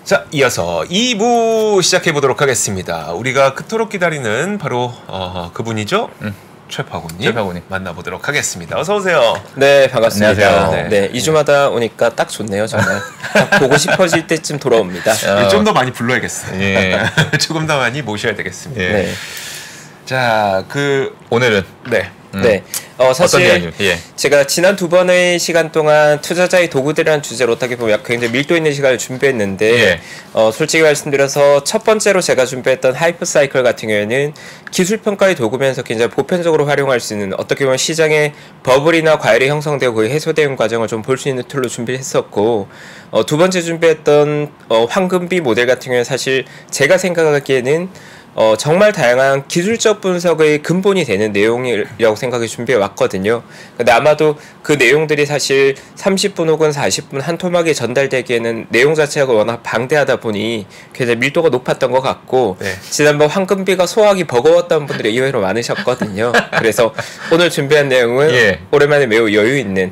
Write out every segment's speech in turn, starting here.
자, 이어서 2부 시작해보도록 하겠습니다. 우리가 그토록 기다리는 바로 그분이죠? 최파고님 만나보도록 하겠습니다. 어서 오세요. 네, 반갑습니다. 안녕하세요. 네, 2주마다 오니까 딱 좋네요, 정말. 딱 보고 싶어질 때쯤 돌아옵니다. 좀 더 많이 불러야겠어요. 예. 조금 더 많이 모셔야 되겠습니다. 예. 네. 자, 오늘은 네. 사실 제가 지난 두 번의 시간 동안 투자자의 도구들이라는 주제로 어떻게 보면 굉장히 밀도 있는 시간을 준비했는데 솔직히 말씀드려서 첫 번째로 제가 준비했던 하이퍼 사이클 같은 경우에는 기술 평가의 도구면서 굉장히 보편적으로 활용할 수 있는 어떻게 보면 시장에 버블이나 과열이 형성되고 그 해소되는 과정을 좀 볼 수 있는 툴로 준비를 했었고 두 번째 준비했던 황금비 모델 같은 경우에는 사실 제가 생각하기에는 정말 다양한 기술적 분석의 근본이 되는 내용이라고 생각해 준비해 왔거든요. 근데 아마도 그 내용들이 사실 30분 혹은 40분 한 토막에 전달되기에는 내용 자체가 워낙 방대하다 보니 굉장히 밀도가 높았던 것 같고 지난번 황금비가 소화하기 버거웠던 분들이 의외로 많으셨거든요. 그래서 오늘 준비한 내용은 오랜만에 매우 여유 있는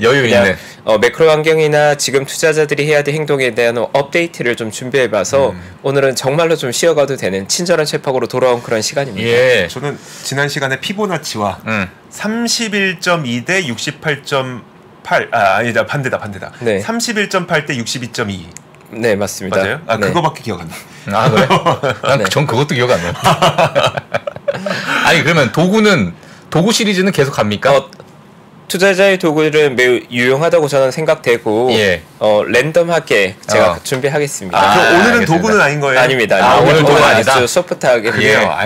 매크로 환경이나 지금 투자자들이 해야 될 행동에 대한 업데이트를 좀 준비해봐서 오늘은 정말로 좀 쉬어가도 되는 친절한 챗팍으로 돌아온 그런 시간입니다. 저는 지난 시간에 피보나치와 31.2 대 68.8 아니다 반대다 31.8 대 62.2 네, 맞습니다. 맞아요? 그거밖에 기억 안 나. 그래요? 전 그것도 기억 안 나요. 아니 그러면 도구 시리즈는 계속 갑니까? 투자자의 도구들은 매우 유용하다고 저는 생각되고 랜덤하게 제가 준비하겠습니다. 그럼 오늘은 알겠습니다. 도구는 아닌 거예요? 아닙니다. 오늘 도구는 아니다. 아주 소프트하게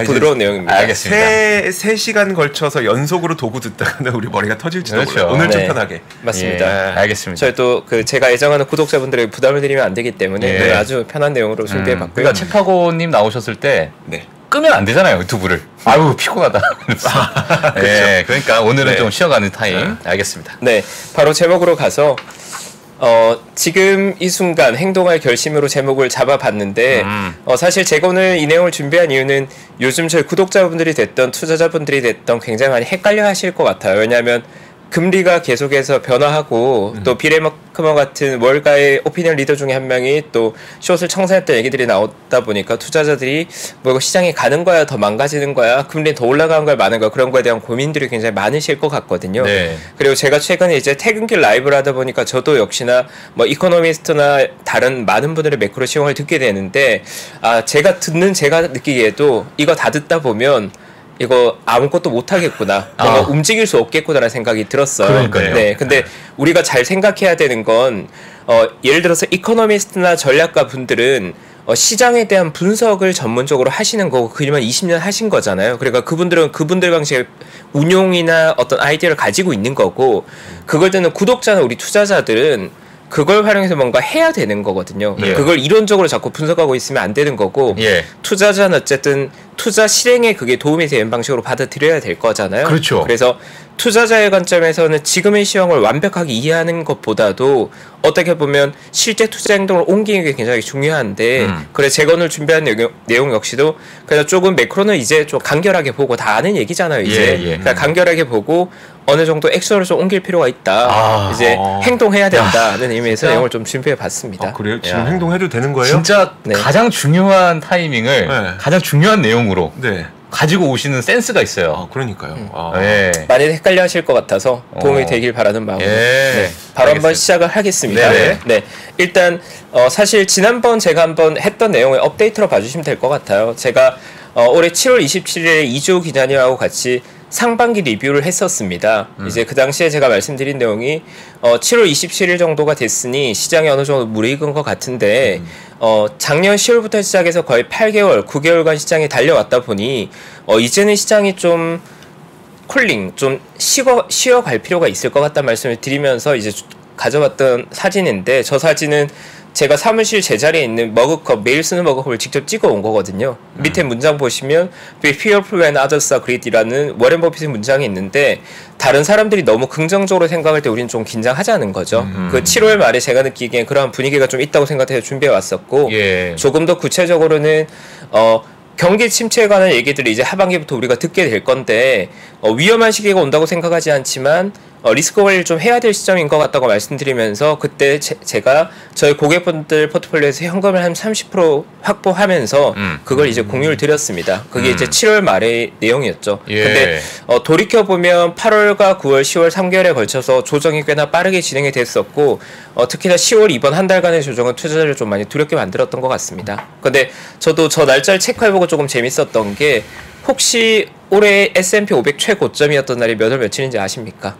부드러운 내용입니다. 알겠습니다. 3시간 걸쳐서 연속으로 도구 듣다가 우리 머리가 터질지도 몰라요. 오늘 좀 편하게. 맞습니다. 알겠습니다. 저희 또 제가 애정하는 구독자분들에게 부담을 드리면 안 되기 때문에 아주 편한 내용으로 준비해봤고요. 그러니까 최파고님 나오셨을 때 끄면 안 되잖아요, 유튜브를. 아유, 피곤하다. 그러니까 오늘은 좀 쉬어가는 타임. 알겠습니다. 네, 바로 제목으로 가서 지금 이 순간 행동할 결심으로 제목을 잡아봤는데 사실 제가 오늘 이 내용을 준비한 이유는 요즘 저희 구독자분들이 됐던 투자자분들이 됐던 굉장히 많이 헷갈려 하실 것 같아요. 왜냐하면 금리가 계속해서 변화하고 또 비레마크머 같은 월가의 오피니언 리더 중에 한 명이 또 숏을 청산했던 얘기들이 나오다 보니까 투자자들이 뭐 이거 시장이 가는 거야 더 망가지는 거야 금리 더 올라가는 거야 많은 거야 그런 거에 대한 고민들이 굉장히 많으실 것 같거든요. 그리고 제가 최근에 이제 퇴근길 라이브를 하다 보니까 저도 역시나 뭐 이코노미스트나 다른 많은 분들의 매크로 시황을 듣게 되는데 제가 느끼기에도 이거 다 듣다 보면 이거 아무것도 못하겠구나. 뭔가 움직일 수 없겠구나라는 생각이 들었어요. 그러니까요. 네, 근데 우리가 잘 생각해야 되는 건 예를 들어서 이코노미스트나 전략가 분들은 시장에 대한 분석을 전문적으로 하시는 거고 그일만 20년 하신 거잖아요. 그러니까 그분들은 그분들 방식의 운용이나 어떤 아이디어를 가지고 있는 거고 그걸 듣는 구독자나 우리 투자자들은 그걸 활용해서 뭔가 해야 되는 거거든요. 그걸 이론적으로 자꾸 분석하고 있으면 안 되는 거고 투자자는 어쨌든 투자 실행에 그게 도움이 되는 방식으로 받아들여야 될 거잖아요. 그렇죠. 그래서 투자자의 관점에서는 지금의 시황을 완벽하게 이해하는 것보다도 어떻게 보면 실제 투자 행동을 옮기는 게 굉장히 중요한데 그래서 제가 오늘 준비한 내용 역시도 그냥 조금 매크로는 이제 좀 간결하게 보고 다 아는 얘기잖아요. 이제 그러니까 간결하게 보고 어느 정도 액션을 좀 옮길 필요가 있다. 이제 행동해야 된다는 의미에서 내용을 좀 준비해봤습니다. 그래요? 지금 행동해도 되는 거예요? 진짜 가장 중요한 타이밍을 가장 중요한 내용으로 가지고 오시는 센스가 있어요. 그러니까요. 많이 헷갈려 하실 것 같아서 도움이 되길 바라는 마음으로 바로 한번 시작을 하겠습니다. 일단 사실 지난번 제가 한번 했던 내용을 업데이트로 봐주시면 될 것 같아요. 제가 올해 7월 27일에 2주 기자님하고 같이 상반기 리뷰를 했었습니다. 이제 그 당시에 제가 말씀드린 내용이 7월 27일 정도가 됐으니 시장이 어느 정도 무르익은 것 같은데 작년 10월부터 시작해서 거의 8개월, 9개월간 시장이 달려왔다 보니 이제는 시장이 좀 쿨링, 좀 쉬어갈 필요가 있을 것 같다는 말씀을 드리면서 이제 가져왔던 사진인데 저 사진은 제가 사무실 제자리에 있는 머그컵, 매일 쓰는 머그컵을 직접 찍어 온 거거든요. 밑에 문장 보시면 Be fearful when others are greedy라는 워렌 버핏의 문장이 있는데 다른 사람들이 너무 긍정적으로 생각할 때 우리는 좀 긴장하자는 거죠. 그 7월 말에 제가 느끼기엔 그런 분위기가 좀 있다고 생각해서 준비해 왔었고 조금 더 구체적으로는 경기 침체에 관한 얘기들을 이제 하반기부터 우리가 듣게 될 건데 위험한 시기가 온다고 생각하지 않지만 리스크 관리를 좀 해야 될 시점인 것 같다고 말씀드리면서 그때 제가 저희 고객분들 포트폴리오에서 현금을 한 30% 확보하면서 그걸 이제 공유를 드렸습니다. 그게 이제 7월 말의 내용이었죠. 근데 돌이켜보면 8월과 9월, 10월 3개월에 걸쳐서 조정이 꽤나 빠르게 진행이 됐었고 특히나 10월 이번 한 달간의 조정은 투자자를 좀 많이 두렵게 만들었던 것 같습니다. 근데 저도 저 날짜를 체크해보고 조금 재밌었던 게 혹시 올해 S&P 500 최고점이었던 날이 몇 월 며칠인지 아십니까?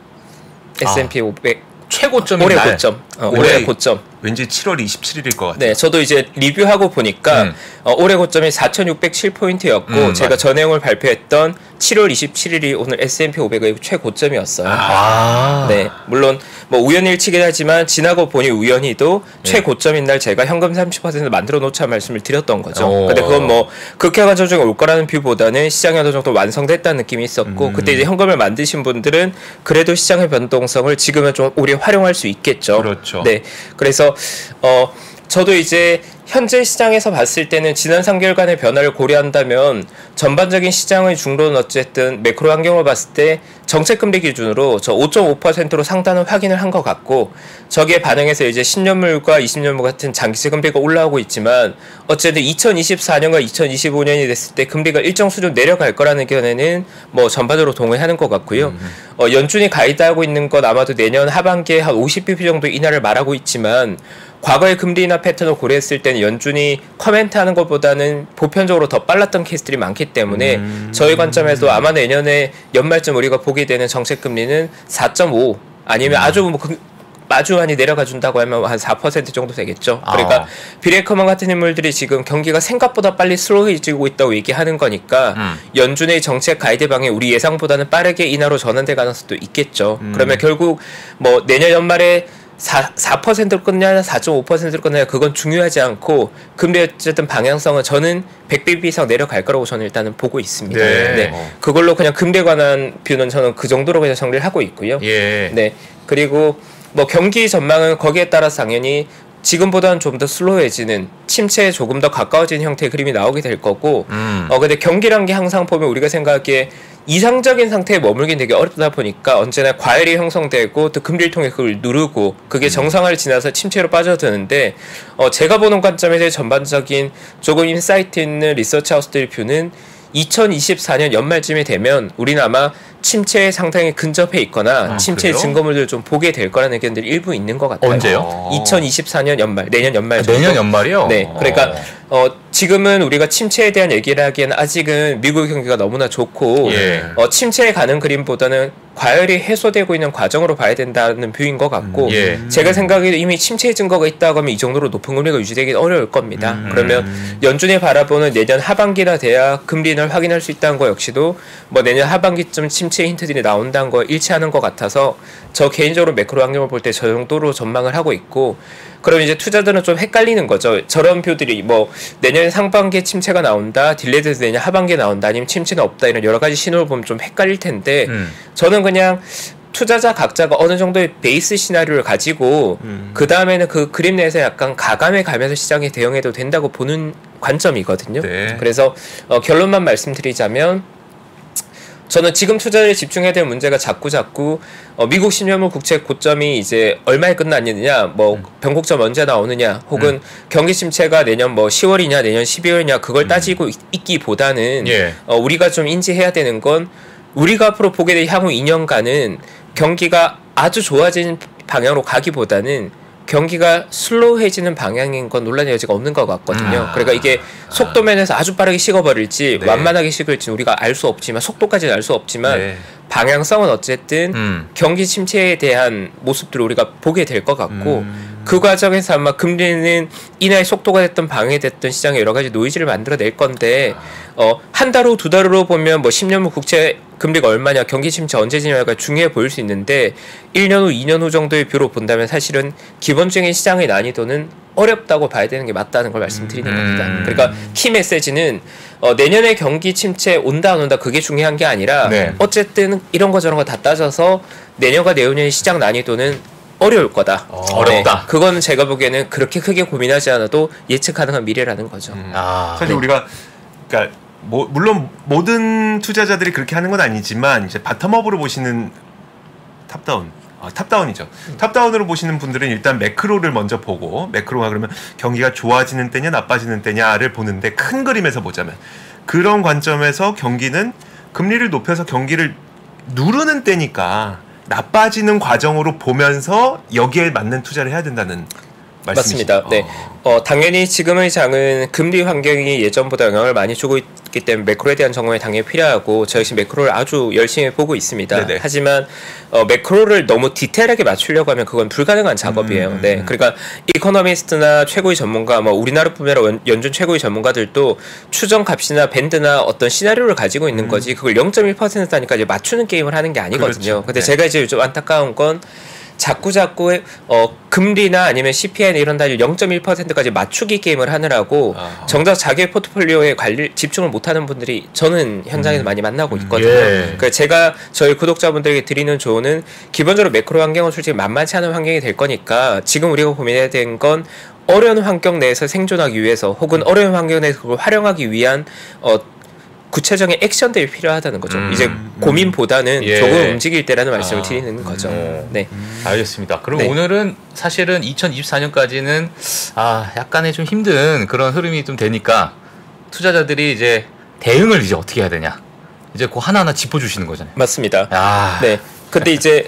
S&P 500 최고점인 올해 날. 고점. 올해 고점. 왠지 7월 27일일 것 같아요. 네, 저도 이제 리뷰하고 보니까 올해 고점이 4,607포인트였고 제가 저 내용을 발표했던 7월 27일이 오늘 S&P 500의 최고점이었어요. 네, 물론 뭐 우연일치긴 하지만 지나고 보니 우연히도 최고점인 날 제가 현금 30% 만들어 놓자 말씀을 드렸던 거죠. 근데 그건 뭐 극약한 조정이 올 거라는 뷰보다는 시장이 어느 정도 완성됐다는 느낌이 있었고 그때 이제 현금을 만드신 분들은 그래도 시장의 변동성을 지금은 좀 오래 활용할 수 있겠죠. 그렇죠. 네, 그래서 저도 이제 현재 시장에서 봤을 때는 지난 3개월간의 변화를 고려한다면 전반적인 시장의 중로는 어쨌든 매크로 환경을 봤을 때 정책금리 기준으로 저 5.5%로 상단을 확인을 한 것 같고 저기에 반응해서 이제 10년물과 20년물 같은 장기채 금리가 올라오고 있지만 어쨌든 2024년과 2025년이 됐을 때 금리가 일정 수준 내려갈 거라는 의견에는 뭐 전반적으로 동의하는 것 같고요. 연준이 가이드하고 있는 건 아마도 내년 하반기에 한 50bp 정도 인하를 말하고 있지만 과거의 금리 인하 패턴을 고려했을 때는 연준이 커멘트하는 것보다는 보편적으로 더 빨랐던 케이스들이 많기 때문에 저희 관점에서 아마 내년에 연말쯤 우리가 보게 되는 정책금리는 4.5 아니면 아주 많이 내려가 준다고 하면 한 4% 정도 되겠죠. 그러니까 비레이커먼 같은 인물들이 지금 경기가 생각보다 빨리 슬로우해지고 있다고 얘기하는 거니까 연준의 정책 가이드방에 우리 예상보다는 빠르게 인하로 전환될 가능성도 있겠죠. 그러면 결국 뭐 내년 연말에 4%로 끝나냐 4.5%로 끝나냐 그건 중요하지 않고 금리 어쨌든 방향성은 저는 100bp 이상 내려갈 거라고 저는 일단은 보고 있습니다. 네. 그걸로 그냥 금리에 관한 뷰는 저는 그 정도로 그냥 정리를 하고 있고요. 네. 그리고 뭐 경기 전망은 거기에 따라서 당연히 지금보다는 좀 더 슬로우해지는 침체에 조금 더 가까워지는 형태의 그림이 나오게 될 거고 근데 경기란 게 항상 보면 우리가 생각하기에 이상적인 상태에 머물긴 되게 어렵다 보니까 언제나 과열이 형성되고 또 금리를 통해 그걸 누르고 그게 정상화를 지나서 침체로 빠져드는데 제가 보는 관점에서 전반적인 조금 인사이트 있는 리서치 하우스들의 뷰는 2024년 연말쯤이 되면 우리는 아마 침체에 상당히 근접해 있거나 침체의 그래요? 증거물들을 좀 보게 될 거라는 의견들이 일부 있는 것 같아요. 언제요? 2024년 연말, 내년 연말 정도. 내년 연말이요? 네, 그러니까 지금은 우리가 침체에 대한 얘기를 하기에는 아직은 미국 경기가 너무나 좋고 침체에 가는 그림보다는 과열이 해소되고 있는 과정으로 봐야 된다는 뷰인 것 같고 제가 생각에도 이미 침체의 증거가 있다고 하면 이 정도로 높은 금리가 유지되기는 어려울 겁니다. 그러면 연준이 바라보는 내년 하반기나 돼야 금리 인하를 확인할 수 있다는 거 역시도 뭐 내년 하반기쯤 침체의 힌트들이 나온다는 거 일치하는 것 같아서 저 개인적으로 매크로 환경을 볼 때 저 정도로 전망을 하고 있고 그럼 이제 투자들은 좀 헷갈리는 거죠. 저런 뷰들이 뭐 내년 상반기에 침체가 나온다, 딜레이드에서 내년 하반기에 나온다, 아니면 침체는 없다 이런 여러 가지 신호를 보면 좀 헷갈릴 텐데 저는 그냥 투자자 각자가 어느 정도의 베이스 시나리오를 가지고 그 다음에는 그 그림 내에서 약간 가감해 가면서 시장에 대응해도 된다고 보는 관점이거든요. 그래서 결론만 말씀드리자면 저는 지금 투자에 집중해야 될 문제가 자꾸 미국 10년물 국채 고점이 이제 얼마에 끝났느냐, 뭐 변곡점 언제 나오느냐, 혹은 경기 침체가 내년 뭐 10월이냐, 내년 12월이냐 그걸 따지고 있기보다는 우리가 좀 인지해야 되는 건 우리가 앞으로 보게 될 향후 2년간은 경기가 아주 좋아지는 방향으로 가기보다는 경기가 슬로우해지는 방향인 건 논란의 여지가 없는 것 같거든요. 그러니까 이게 속도 면에서 아주 빠르게 식어버릴지 완만하게 식을지 우리가 알 수 없지만 속도까지는 알 수 없지만 방향성은 어쨌든 경기 침체에 대한 모습들을 우리가 보게 될 것 같고 그 과정에서 아마 금리는 인하의 속도가 됐든 방해가 됐든 시장에 여러 가지 노이즈를 만들어낼 건데 한 달 후, 두 달 후로 보면 뭐 10년물 국채 금리가 얼마냐, 경기 침체 언제 지냐가 중요해 보일 수 있는데 1년 후, 2년 후 정도의 뷰로 본다면 사실은 기본적인 시장의 난이도는 어렵다고 봐야 되는 게 맞다는 걸 말씀드리는 겁니다. 그러니까 키 메시지는 내년에 경기 침체 온다 안 온다 그게 중요한 게 아니라 어쨌든 이런 거 저런 거 다 따져서 내년과 내후년의 시장 난이도는 어려울 거다. 어렵다. 그건 제가 보기에는 그렇게 크게 고민하지 않아도 예측 가능한 미래라는 거죠. 사실 우리가 그러니까 물론 모든 투자자들이 그렇게 하는 건 아니지만 이제 바텀업으로 보시는 탑다운. 탑다운이죠. 탑다운으로 보시는 분들은 일단 매크로를 먼저 보고, 매크로가 그러면 경기가 좋아지는 때냐 나빠지는 때냐를 보는데, 큰 그림에서 보자면 그런 관점에서 경기는 금리를 높여서 경기를 누르는 때니까 나빠지는 과정으로 보면서 여기에 맞는 투자를 해야 된다는 말씀이시죠? 맞습니다. 네. 당연히 지금의 장은 금리 환경이 예전보다 영향을 많이 주고 있기 때문에 매크로에 대한 점검이 당연히 필요하고, 저 역시 매크로를 아주 열심히 보고 있습니다. 네네. 하지만 매크로를 너무 디테일하게 맞추려고 하면 그건 불가능한 작업이에요. 네. 그러니까 이코노미스트나 최고의 전문가, 뭐 우리나라뿐만 아니라 연준 최고의 전문가들도 추정 값이나 밴드나 어떤 시나리오를 가지고 있는 거지, 그걸 0.1%다니까 이제 맞추는 게임을 하는 게 아니거든요. 그렇죠. 근데 네. 제가 이제 좀 안타까운 건 자꾸 금리나 아니면 CPI나 이런 단위를 0.1%까지 맞추기 게임을 하느라고 정작 자기의 포트폴리오에 집중을 못하는 분들이 저는 현장에서 많이 만나고 있거든요. 그러니까 제가 저희 구독자분들에게 드리는 조언은, 기본적으로 매크로 환경은 솔직히 만만치 않은 환경이 될 거니까 지금 우리가 고민해야 되는 건 어려운 환경 내에서 생존하기 위해서, 혹은 어려운 환경 내에서 그걸 활용하기 위한 구체적인 액션들이 필요하다는 거죠. 이제 고민보다는 조금 움직일 때라는 말씀을 드리는 거죠. 네. 알겠습니다. 그럼 네. 오늘은 사실은 2024년까지는 약간의 좀 힘든 그런 흐름이 좀 되니까 투자자들이 이제 대응을 이제 어떻게 해야 되냐, 이제 그 하나하나 짚어주시는 거잖아요. 맞습니다. 네. 근데 이제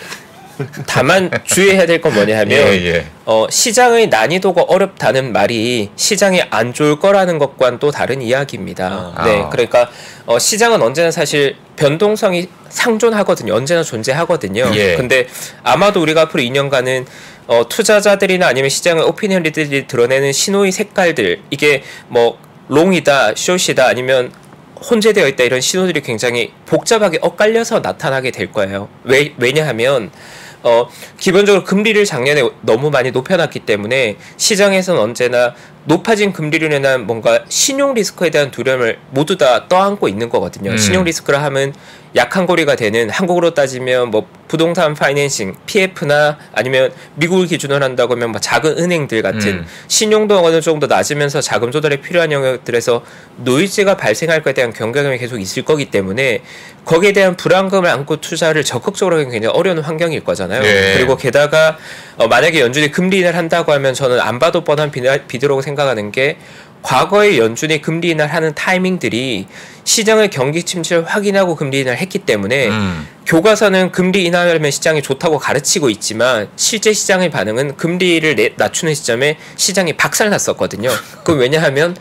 다만 주의해야 될 건 뭐냐 하면 시장의 난이도가 어렵다는 말이 시장이 안 좋을 거라는 것과는 또 다른 이야기입니다. 네, 그러니까 시장은 언제나 사실 변동성이 상존하거든요. 언제나 존재하거든요. 근데 아마도 우리가 앞으로 2년간은 투자자들이나 아니면 시장의 오피니언 리더들이 드러내는 신호의 색깔들, 이게 뭐 롱이다, 숏이다, 아니면 혼재되어 있다, 이런 신호들이 굉장히 복잡하게 엇갈려서 나타나게 될 거예요. 왜냐하면 기본적으로 금리를 작년에 너무 많이 높여놨기 때문에 시장에서는 언제나 높아진 금리로 인한 뭔가 신용 리스크에 대한 두려움을 모두 다 떠안고 있는 거거든요. 신용 리스크라 하면 약한 고리가 되는, 한국으로 따지면 뭐 부동산 파이낸싱, PF나 아니면 미국을 기준으로 한다고 하면 뭐 작은 은행들 같은 신용도 어느 정도 낮으면서 자금 조달에 필요한 영역들에서 노이즈가 발생할 것에 대한 경각심이 계속 있을 거기 때문에 거기에 대한 불안감을 안고 투자를 적극적으로 하기는 굉장히 어려운 환경일 거잖아요. 그리고 게다가 만약에 연준이 금리 인하를 한다고 하면 저는 안 봐도 뻔한 비드라고 생각하는 게, 과거에 연준이 금리 인하를 하는 타이밍들이 시장의 경기 침체를 확인하고 금리 인하를 했기 때문에 교과서는 금리 인하하면 시장이 좋다고 가르치고 있지만 실제 시장의 반응은 금리를 낮추는 시점에 시장이 박살났었거든요. 그 왜냐하면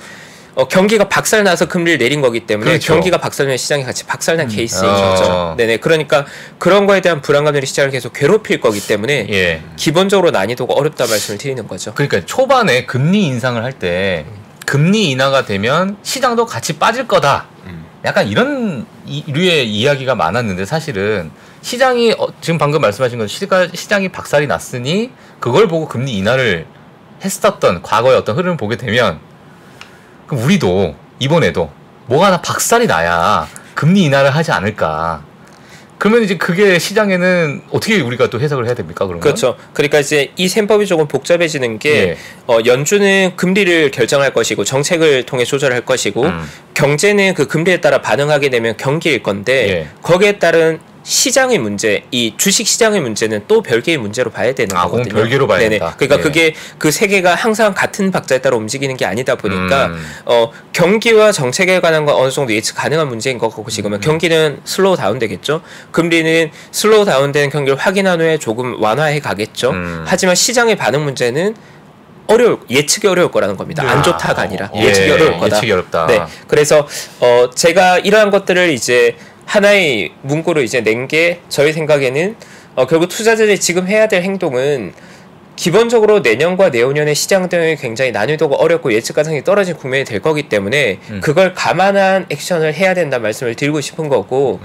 경기가 박살나서 금리를 내린 거기 때문에, 그렇죠. 경기가 박살나면 시장이 같이 박살난 케이스인 거죠. 네네. 그러니까 그런 거에 대한 불안감들이 시장을 계속 괴롭힐 거기 때문에 기본적으로 난이도가 어렵다 말씀을 드리는 거죠. 그러니까 초반에 금리 인상을 할 때 금리 인하가 되면 시장도 같이 빠질 거다, 약간 이런 류의 이야기가 많았는데, 사실은 시장이 지금 방금 말씀하신 건 시장이 박살이 났으니 그걸 보고 금리 인하를 했었던 과거의 어떤 흐름을 보게 되면, 그럼 우리도 이번에도 뭐가 하나 박살이 나야 금리 인하를 하지 않을까. 그러면 이제 그게 시장에는 어떻게 우리가 또 해석을 해야 됩니까? 그러면? 그렇죠. 그러니까 이제 이 셈법이 조금 복잡해지는 게, 연준은 금리를 결정할 것이고 정책을 통해 조절할 것이고, 경제는 그 금리에 따라 반응하게 되면 경기일 건데, 거기에 따른 시장의 문제, 이 주식 시장의 문제는 또 별개의 문제로 봐야 되는 거거든요. 그건 별개로 봐야 된다. 그러니까 그게 그 세 개가 항상 같은 박자에 따라 움직이는 게 아니다 보니까 경기와 정책에 관한 건 어느 정도 예측 가능한 문제인 것 같고, 지금은 경기는 슬로우 다운 되겠죠. 금리는 슬로우 다운되는 경기를 확인한 후에 조금 완화해 가겠죠. 하지만 시장의 반응 문제는 예측이 어려울 거라는 겁니다. 안 좋다가 아니라 예측이 어려울 거다. 예측이 어렵다. 네. 그래서 제가 이러한 것들을 이제 하나의 문구로 이제 낸 게, 저희 생각에는 결국 투자자들이 지금 해야 될 행동은 기본적으로 내년과 내후년의 시장 대응이 굉장히 난이도가 어렵고 예측 가능성이 떨어진 국면이 될 거기 때문에 그걸 감안한 액션을 해야 된다는 말씀을 드리고 싶은 거고,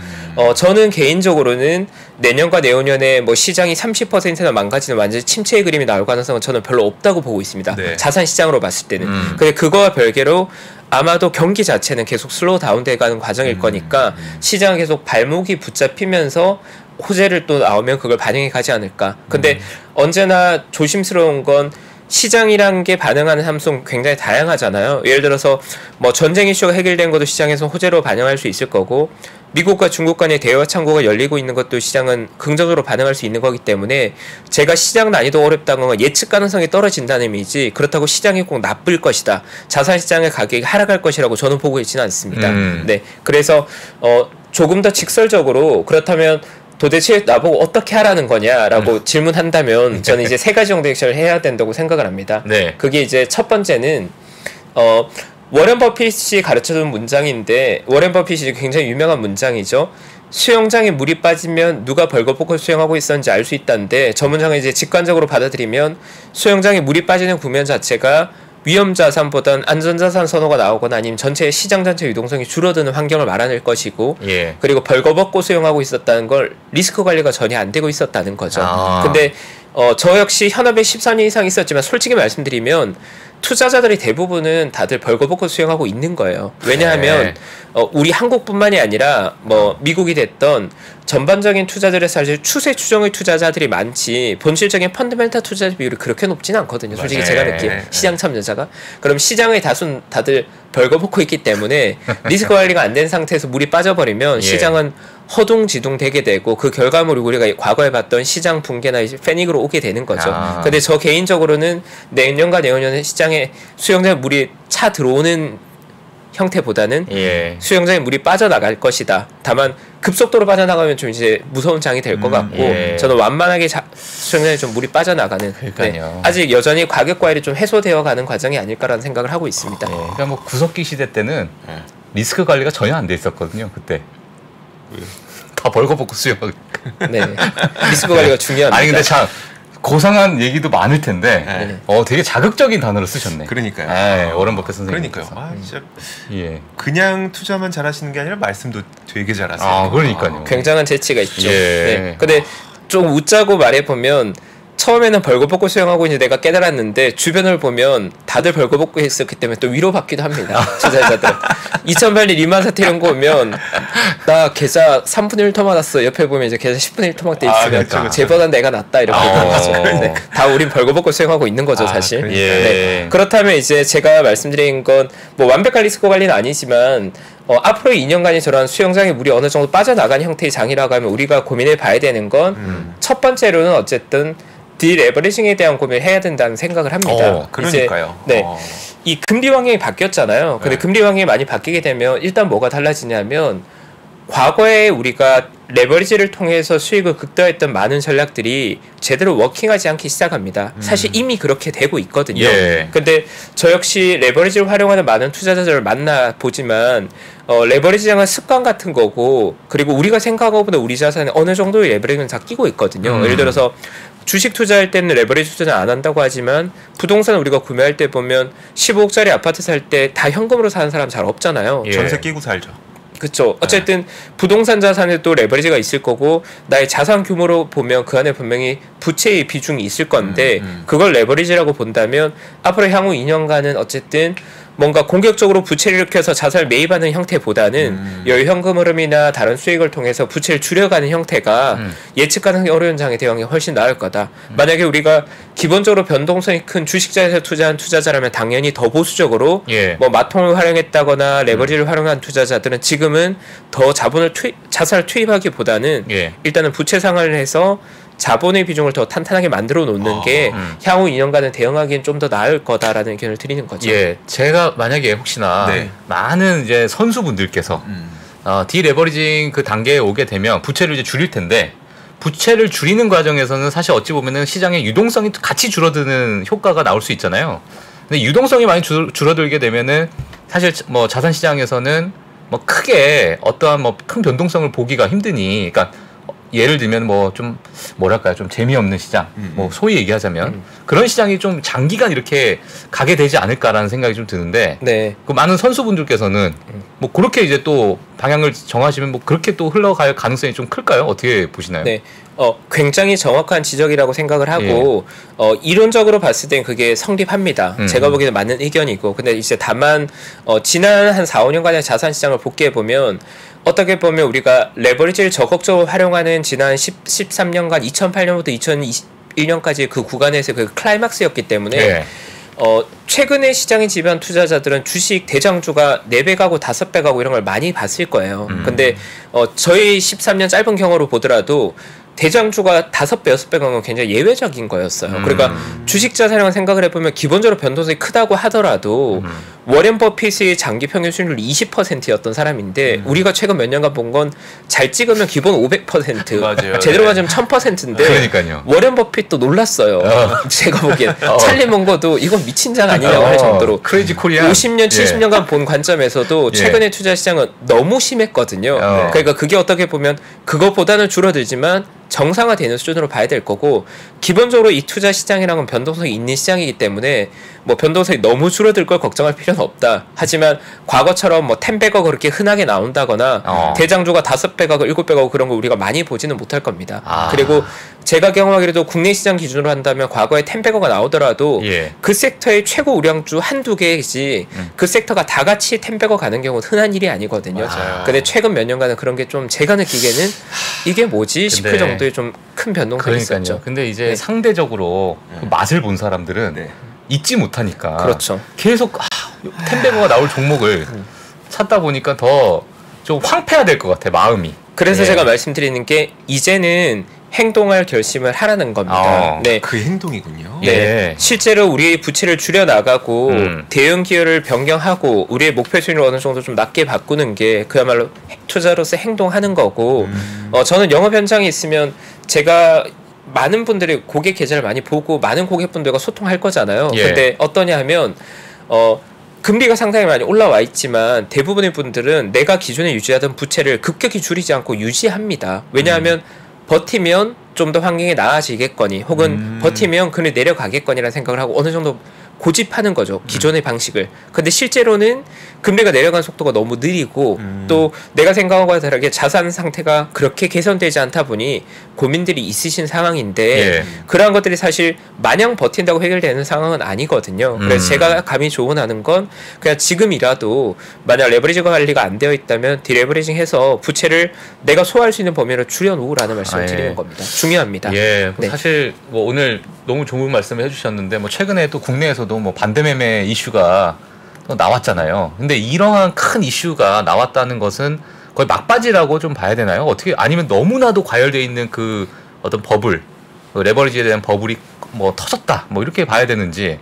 저는 개인적으로는 내년과 내후년에 뭐 시장이 30%나 망가지는 완전히 침체의 그림이 나올 가능성은 저는 별로 없다고 보고 있습니다. 네. 자산 시장으로 봤을 때는. 근데 그거와 별개로 아마도 경기 자체는 계속 슬로우 다운돼 가는 과정일 거니까 시장은 계속 발목이 붙잡히면서 호재를 또 나오면 그걸 반영해 가지 않을까. 근데 언제나 조심스러운 건 시장이란 게 반응하는 함수는 굉장히 다양하잖아요. 예를 들어서 뭐 전쟁 이슈가 해결된 것도 시장에서 호재로 반영할 수 있을 거고, 미국과 중국 간의 대화 창구가 열리고 있는 것도 시장은 긍정적으로 반응할 수 있는 거기 때문에, 제가 시장 난이도 어렵다는 건 예측 가능성이 떨어진다는 의미지, 그렇다고 시장이 꼭 나쁠 것이다, 자산 시장의 가격이 하락할 것이라고 저는 보고 있지는 않습니다. 네, 그래서 조금 더 직설적으로, 그렇다면 도대체 나보고 어떻게 하라는 거냐라고 질문한다면 저는 이제 3가지 정도 액션을 해야 된다고 생각을 합니다. 네. 그게 이제 첫 번째는 워렌 버핏이 가르쳐준 문장인데, 워렌 버핏이 굉장히 유명한 문장이죠. 수영장에 물이 빠지면 누가 벌거벗고 수영하고 있었는지 알 수 있다는데, 저 문장을 이제 직관적으로 받아들이면 수영장에 물이 빠지는 국면 자체가 위험자산보단 안전자산 선호가 나오거나 아니면 전체 시장 전체 유동성이 줄어드는 환경을 말하는 것이고, 예. 그리고 벌거벗고 수영하고 있었다는 걸 리스크 관리가 전혀 안 되고 있었다는 거죠. 근데 저 역시 현업에 14년 이상 있었지만 솔직히 말씀드리면 투자자들이 대부분은 다들 벌거벗고 수영하고 있는 거예요. 왜냐하면 우리 한국뿐만이 아니라 뭐 미국이 됐던 전반적인 투자들의 사실 추세 추정의 투자자들이 많지, 본질적인 펀더멘탈 투자 비율이 그렇게 높지는 않거든요. 솔직히 제가 느끼는 시장 참여자가. 그럼 시장의 다들 벌거벗고 있기 때문에 리스크 관리가 안 된 상태에서 물이 빠져버리면 시장은 허둥지둥 되게 되고, 그 결과물이 우리가 과거에 봤던 시장 붕괴나 패닉으로 오게 되는 거죠. 근데 저 개인적으로는 내년과 내후년에 시장에 수영장에 물이 차 들어오는 형태보다는 수영장에 물이 빠져나갈 것이다. 다만 급속도로 빠져나가면 좀 이제 무서운 장이 될 것 같고, 저는 완만하게 수영장에 좀 물이 빠져나가는, 아직 여전히 가격 과열이 좀 해소되어 가는 과정이 아닐까라는 생각을 하고 있습니다. 그러니까 뭐 구석기 시대 때는 리스크 관리가 전혀 안 돼 있었거든요. 그때 다 벌거벗고 수영하고. 네, 리스크 관리가 중요합니다. 아니 근데 참 고상한 얘기도 많을 텐데 되게 자극적인 단어를 쓰셨네. 그러니까요. 워렌 버핏 선생님. 그러니까요. 진짜 그냥 투자만 잘하시는 게 아니라 말씀도 되게 잘하세요. 그러니까요. 굉장한 재치가 있죠. 네. 근데 좀 웃자고 말해보면, 처음에는 벌거벗고 수영하고 이제 내가 깨달았는데, 주변을 보면 다들 벌거벗고 했었기 때문에 또 위로받기도 합니다. 투자자들은. 2008년 리만 사태 이런 거 오면, 나 계좌 3분의 1 터만았어. 옆에 보면 이제 계좌 10분의 1 터막돼 있으면 쟤보다 내가 낫다 이렇게 얘기하죠. 다 우린 벌거벗고 수영하고 있는 거죠, 사실. 네. 그렇다면 이제 제가 말씀드린 건 뭐 완벽한 리스크 관리는 아니지만, 앞으로 2년간이 저런 수영장에 물이 어느 정도 빠져나가는 형태의 장이라고 하면 우리가 고민해 봐야 되는 건, 첫 번째로는 어쨌든 디레버리징에 대한 고민을 해야 된다는 생각을 합니다. 그러니까요. 이제, 이 금리 환경이 바뀌었잖아요. 근데 금리 환경이 많이 바뀌게 되면 일단 뭐가 달라지냐면, 과거에 우리가 레버리지를 통해서 수익을 극대화했던 많은 전략들이 제대로 워킹하지 않기 시작합니다. 사실 이미 그렇게 되고 있거든요. 근데 저 역시 레버리지를 활용하는 많은 투자자들을 만나보지만, 레버리지장은 습관 같은 거고, 그리고 우리가 생각하는 것보다 우리 자산에 어느 정도의 레버리지는 다 끼고 있거든요. 예를 들어서 주식 투자할 때는 레버리지 투자는 안 한다고 하지만, 부동산 우리가 구매할 때 보면 15억짜리 아파트 살 때 다 현금으로 사는 사람 잘 없잖아요. 전세 끼고 살죠. 그렇죠. 어쨌든 부동산 자산에 또 레버리지가 있을 거고, 나의 자산 규모로 보면 그 안에 분명히 부채의 비중이 있을 건데, 그걸 레버리지라고 본다면 앞으로 향후 2년간은 어쨌든 뭔가 공격적으로 부채를 일으켜서 자산을 매입하는 형태보다는 여유 현금 흐름이나 다른 수익을 통해서 부채를 줄여가는 형태가 예측 가능성이 어려운 장의 대응이 훨씬 나을 거다. 만약에 우리가 기본적으로 변동성이 큰 주식자에서 투자한 투자자라면 당연히 더 보수적으로 뭐 마통을 활용했다거나 레버리지를 활용한 투자자들은 지금은 더 자산을 투입하기보다는 일단은 부채 상환을 해서 자본의 비중을 더 탄탄하게 만들어 놓는 게 향후 2년간은 대응하기엔 좀 더 나을 거다라는 의견을 드리는 거죠. 제가 만약에 혹시나 많은 이제 선수분들께서 디레버리징 그 단계에 오게 되면 부채를 이제 줄일 텐데, 부채를 줄이는 과정에서는 사실 어찌 보면은 시장의 유동성이 같이 줄어드는 효과가 나올 수 있잖아요. 근데 유동성이 많이 줄어들게 되면은 사실 뭐 자산 시장에서는 뭐 크게 어떠한 뭐 큰 변동성을 보기가 힘드니, 그러니까 예를 들면 뭐 좀 뭐랄까요, 좀 재미없는 시장, 뭐 소위 얘기하자면 그런 시장이 좀 장기간 이렇게 가게 되지 않을까라는 생각이 좀 드는데, 그 많은 선수분들께서는 뭐 그렇게 이제 또 방향을 정하시면 뭐 그렇게 또 흘러갈 가능성이 좀 클까요? 어떻게 보시나요? 굉장히 정확한 지적이라고 생각을 하고, 이론적으로 봤을 땐 그게 성립합니다. 제가 보기에는 맞는 의견이고, 근데 이제 다만 지난 한 4, 5년간의 자산 시장을 복귀해 보면, 어떻게 보면 우리가 레버리지를 적극적으로 활용하는 지난 13년간 2008년부터 2021년까지 그 구간에서 그 클라이막스였기 때문에 최근에 시장에 지배한 투자자들은 주식 대장주가 4배 가고 5배 가고 이런 걸 많이 봤을 거예요. 근데 저희 13년 짧은 경험으로 보더라도 대장주가 5배, 6배 간 건 굉장히 예외적인 거였어요. 그러니까 주식 자산량을 생각을 해보면 기본적으로 변동성이 크다고 하더라도 워렌 버핏의 장기 평균 수익률이 20%였던 사람인데 우리가 최근 몇 년간 본 건 잘 찍으면 기본 500% 맞아요. 제대로 맞으면 1000%인데 그러니까요. 워렌 버핏도 놀랐어요. 제가 보기엔 찰리 몽거도 이건 미친 장 아니냐고 할 정도로 크레이지 코리아 50년, 70년간 본 관점에서도 최근의 투자 시장은 너무 심했거든요. 그러니까 그게 어떻게 보면 그것보다는 줄어들지만 정상화되는 수준으로 봐야 될 거고 기본적으로 이 투자 시장이랑은 변동성이 있는 시장이기 때문에 뭐 변동성이 너무 줄어들 걸 걱정할 필요는 없다. 하지만 과거처럼 뭐 10배가 그렇게 흔하게 나온다거나 대장주가 5배 가고 7배 가고 그런 거 우리가 많이 보지는 못할 겁니다. 그리고 제가 경험하기로도 국내 시장 기준으로 한다면 과거에 10배가 나오더라도 그 섹터의 최고 우량주 한두 개이지 그 섹터가 다 같이 10배가 가는 경우는 흔한 일이 아니거든요. 근데 최근 몇 년간은 그런 게 좀 제가 느끼기에는 이게 뭐지 싶을 정도의 좀 큰 변동성이 있었죠. 근데 이제 상대적으로 그 맛을 본 사람들은 잊지 못하니까 그렇죠. 계속 10배가 나올 종목을 찾다 보니까 더 좀 황폐화될 것 같아 마음이. 그래서 제가 말씀드리는 게 이제는 행동할 결심을 하라는 겁니다. 네, 그 행동이군요. 네, 실제로 우리의 부채를 줄여 나가고 대형 기업을 변경하고 우리의 목표 수익률을 어느 정도 좀 낮게 바꾸는 게 그야말로 투자로서 행동하는 거고. 저는 영업 현장에 있으면 제가 많은 분들이 고객 계좌를 많이 보고 많은 고객분들과 소통할 거잖아요. 근데 어떠냐 하면 금리가 상당히 많이 올라와 있지만 대부분의 분들은 내가 기존에 유지하던 부채를 급격히 줄이지 않고 유지합니다. 왜냐하면 버티면 좀 더 환경이 나아지겠거니 혹은 버티면 금리 내려가겠거니라는 생각을 하고 어느 정도 고집하는 거죠. 기존의 방식을. 근데 실제로는 금리가 내려가는 속도가 너무 느리고 또 내가 생각한 거와 다르게 자산 상태가 그렇게 개선되지 않다 보니 고민들이 있으신 상황인데 그러한 것들이 사실 마냥 버틴다고 해결되는 상황은 아니거든요. 그래서 제가 감히 조언하는 건 그냥 지금이라도 만약 레버리지 관리가 안 되어 있다면 디레버리징 해서 부채를 내가 소화할 수 있는 범위를 줄여놓으라는 말씀을 드리는 겁니다. 중요합니다. 사실 뭐 오늘 너무 좋은 말씀을 해주셨는데 뭐 최근에 또 국내에서도 뭐 반대매매 이슈가 또 나왔잖아요. 근데 이러한 큰 이슈가 나왔다는 것은 거의 막바지라고 좀 봐야 되나요? 어떻게 아니면 너무나도 과열되어 있는 그 어떤 버블, 그 레버리지에 대한 버블이 뭐 터졌다, 뭐 이렇게 봐야 되는지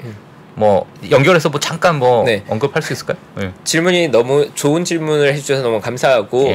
뭐 연결해서 뭐 잠깐 뭐 언급할 수 있을까요? 질문이 너무 좋은 질문을 해주셔서 너무 감사하고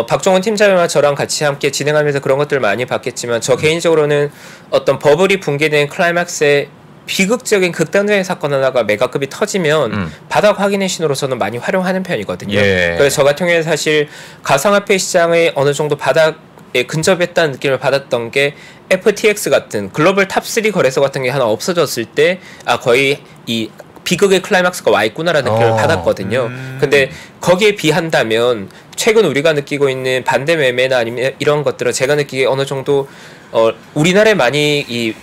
박종원 팀장님과 저랑 같이 함께 진행하면서 그런 것들을 많이 봤겠지만 저 개인적으로는 어떤 버블이 붕괴된 클라이막스에 비극적인 극단적인 사건 하나가 메가급이 터지면 바닥 확인의 신호로 저는 많이 활용하는 편이거든요. 그래서 저 같은 경우에 사실 가상화폐 시장의 어느 정도 바닥에 근접했다는 느낌을 받았던 게 FTX 같은 글로벌 탑3 거래소 같은 게 하나 없어졌을 때 거의 이 비극의 클라이막스가 와 있구나라는 느낌을 받았거든요. 근데 거기에 비한다면 최근 우리가 느끼고 있는 반대 매매나 아니면 이런 것들은 제가 느끼기에 어느 정도 우리나라에 많이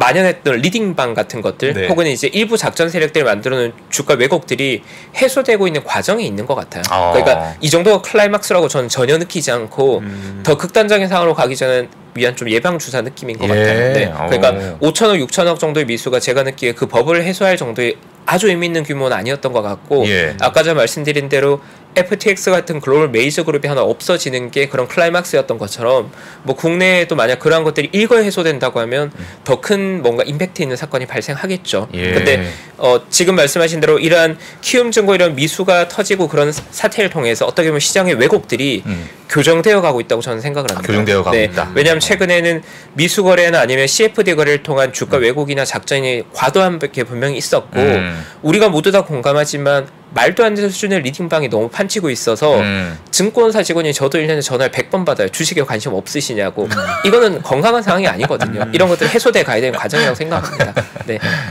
만연했던 리딩방 같은 것들 혹은 이제 일부 작전 세력들을 만들어놓은 주가 왜곡들이 해소되고 있는 과정에 있는 것 같아요. 그러니까 이 정도가 클라이막스라고 저는 전혀 느끼지 않고 더 극단적인 상황으로 가기 전에 위한 좀 예방주사 느낌인 것 같아요. 그러니까 5천억, 6천억 정도의 미수가 제가 느끼기에 그 버블을 해소할 정도의 아주 의미 있는 규모는 아니었던 것 같고 아까 제가 말씀드린 대로 FTX 같은 글로벌 메이저 그룹이 하나 없어지는 게 그런 클라이막스였던 것처럼 뭐 국내에도 만약 그러한 것들이 일거에 해소된다고 하면 더 큰 뭔가 임팩트 있는 사건이 발생하겠죠. 근데 지금 말씀하신 대로 이러한 키움증거 이런 미수가 터지고 그런 사태를 통해서 어떻게 보면 시장의 왜곡들이 교정되어 가고 있다고 저는 생각을 합니다. 교정되어 가고 있다. 왜냐하면 최근에는 미수 거래나 아니면 CFD 거래를 통한 주가 왜곡이나 작전이 과도한 게 분명히 있었고 우리가 모두 다 공감하지만 말도 안 되는 수준의 리딩방이 너무 판치고 있어서 증권사 직원이 저도 1년에 전화를 100번 받아요. 주식에 관심 없으시냐고. 이거는 건강한 상황이 아니거든요. 이런 것들 해소돼 가야 되는 과정이라고 생각합니다.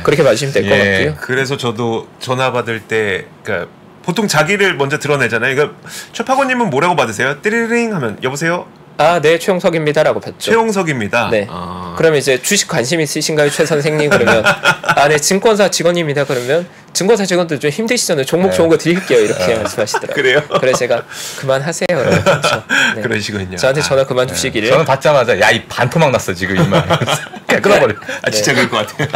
그렇게 봐주시면 될 것 같고요. 그래서 저도 전화 받을 때 그러니까 보통 자기를 먼저 드러내잖아요. 그러니까 최파고님은 뭐라고 받으세요? 띠리링 하면 여보세요? 네, 최용석입니다라고 뱉죠. 최용석입니다. 네. 그러면 이제 주식 관심 있으신가요, 최 선생님? 그러면 네, 증권사 직원입니다. 그러면 증권사 직원들 좀 힘드시잖아요. 종목 좋은 거 드릴게요. 이렇게 말씀하시더라고요. 그래요? 그래서 제가 그만하세요. 네. 그러시군요. 저한테 전화 그만 주시기를. 저는 받자마자 야, 이 반토막 났어 지금 이만. 끊어버려. 진짜 그럴 것 같아요.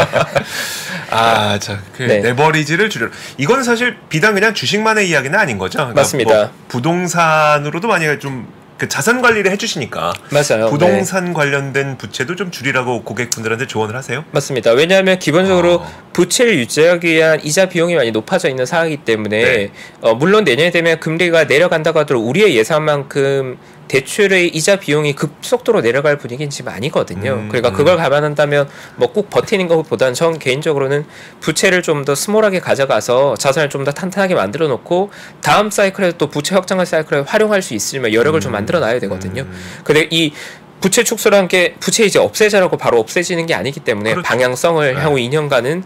레버리지를 줄여라. 이건 사실 비단 그냥 주식만의 이야기는 아닌 거죠. 그러니까 맞습니다. 뭐 부동산으로도 만약에 좀 그 자산 관리를 해주시니까 맞아요. 부동산 관련된 부채도 좀 줄이라고 고객분들한테 조언을 하세요? 맞습니다. 왜냐하면 기본적으로 부채를 유지하기 위한 이자 비용이 많이 높아져 있는 상황이기 때문에 물론 내년에 되면 금리가 내려간다고 하더라도 우리의 예상만큼 대출의 이자 비용이 급속도로 내려갈 분위기는 지금 아니거든요. 그러니까 그걸 감안한다면 뭐 꼭 버티는 것보다는 전 개인적으로는 부채를 좀 더 스몰하게 가져가서 자산을 좀 더 탄탄하게 만들어 놓고 다음 사이클에도 또 부채 확장할 사이클에 활용할 수 있으면 여력을 좀 만들어 놔야 되거든요. 근데 이 부채 축소라는 게 부채 이제 없애자라고 바로 없애지는 게 아니기 때문에 그렇죠. 방향성을 향후 2년간은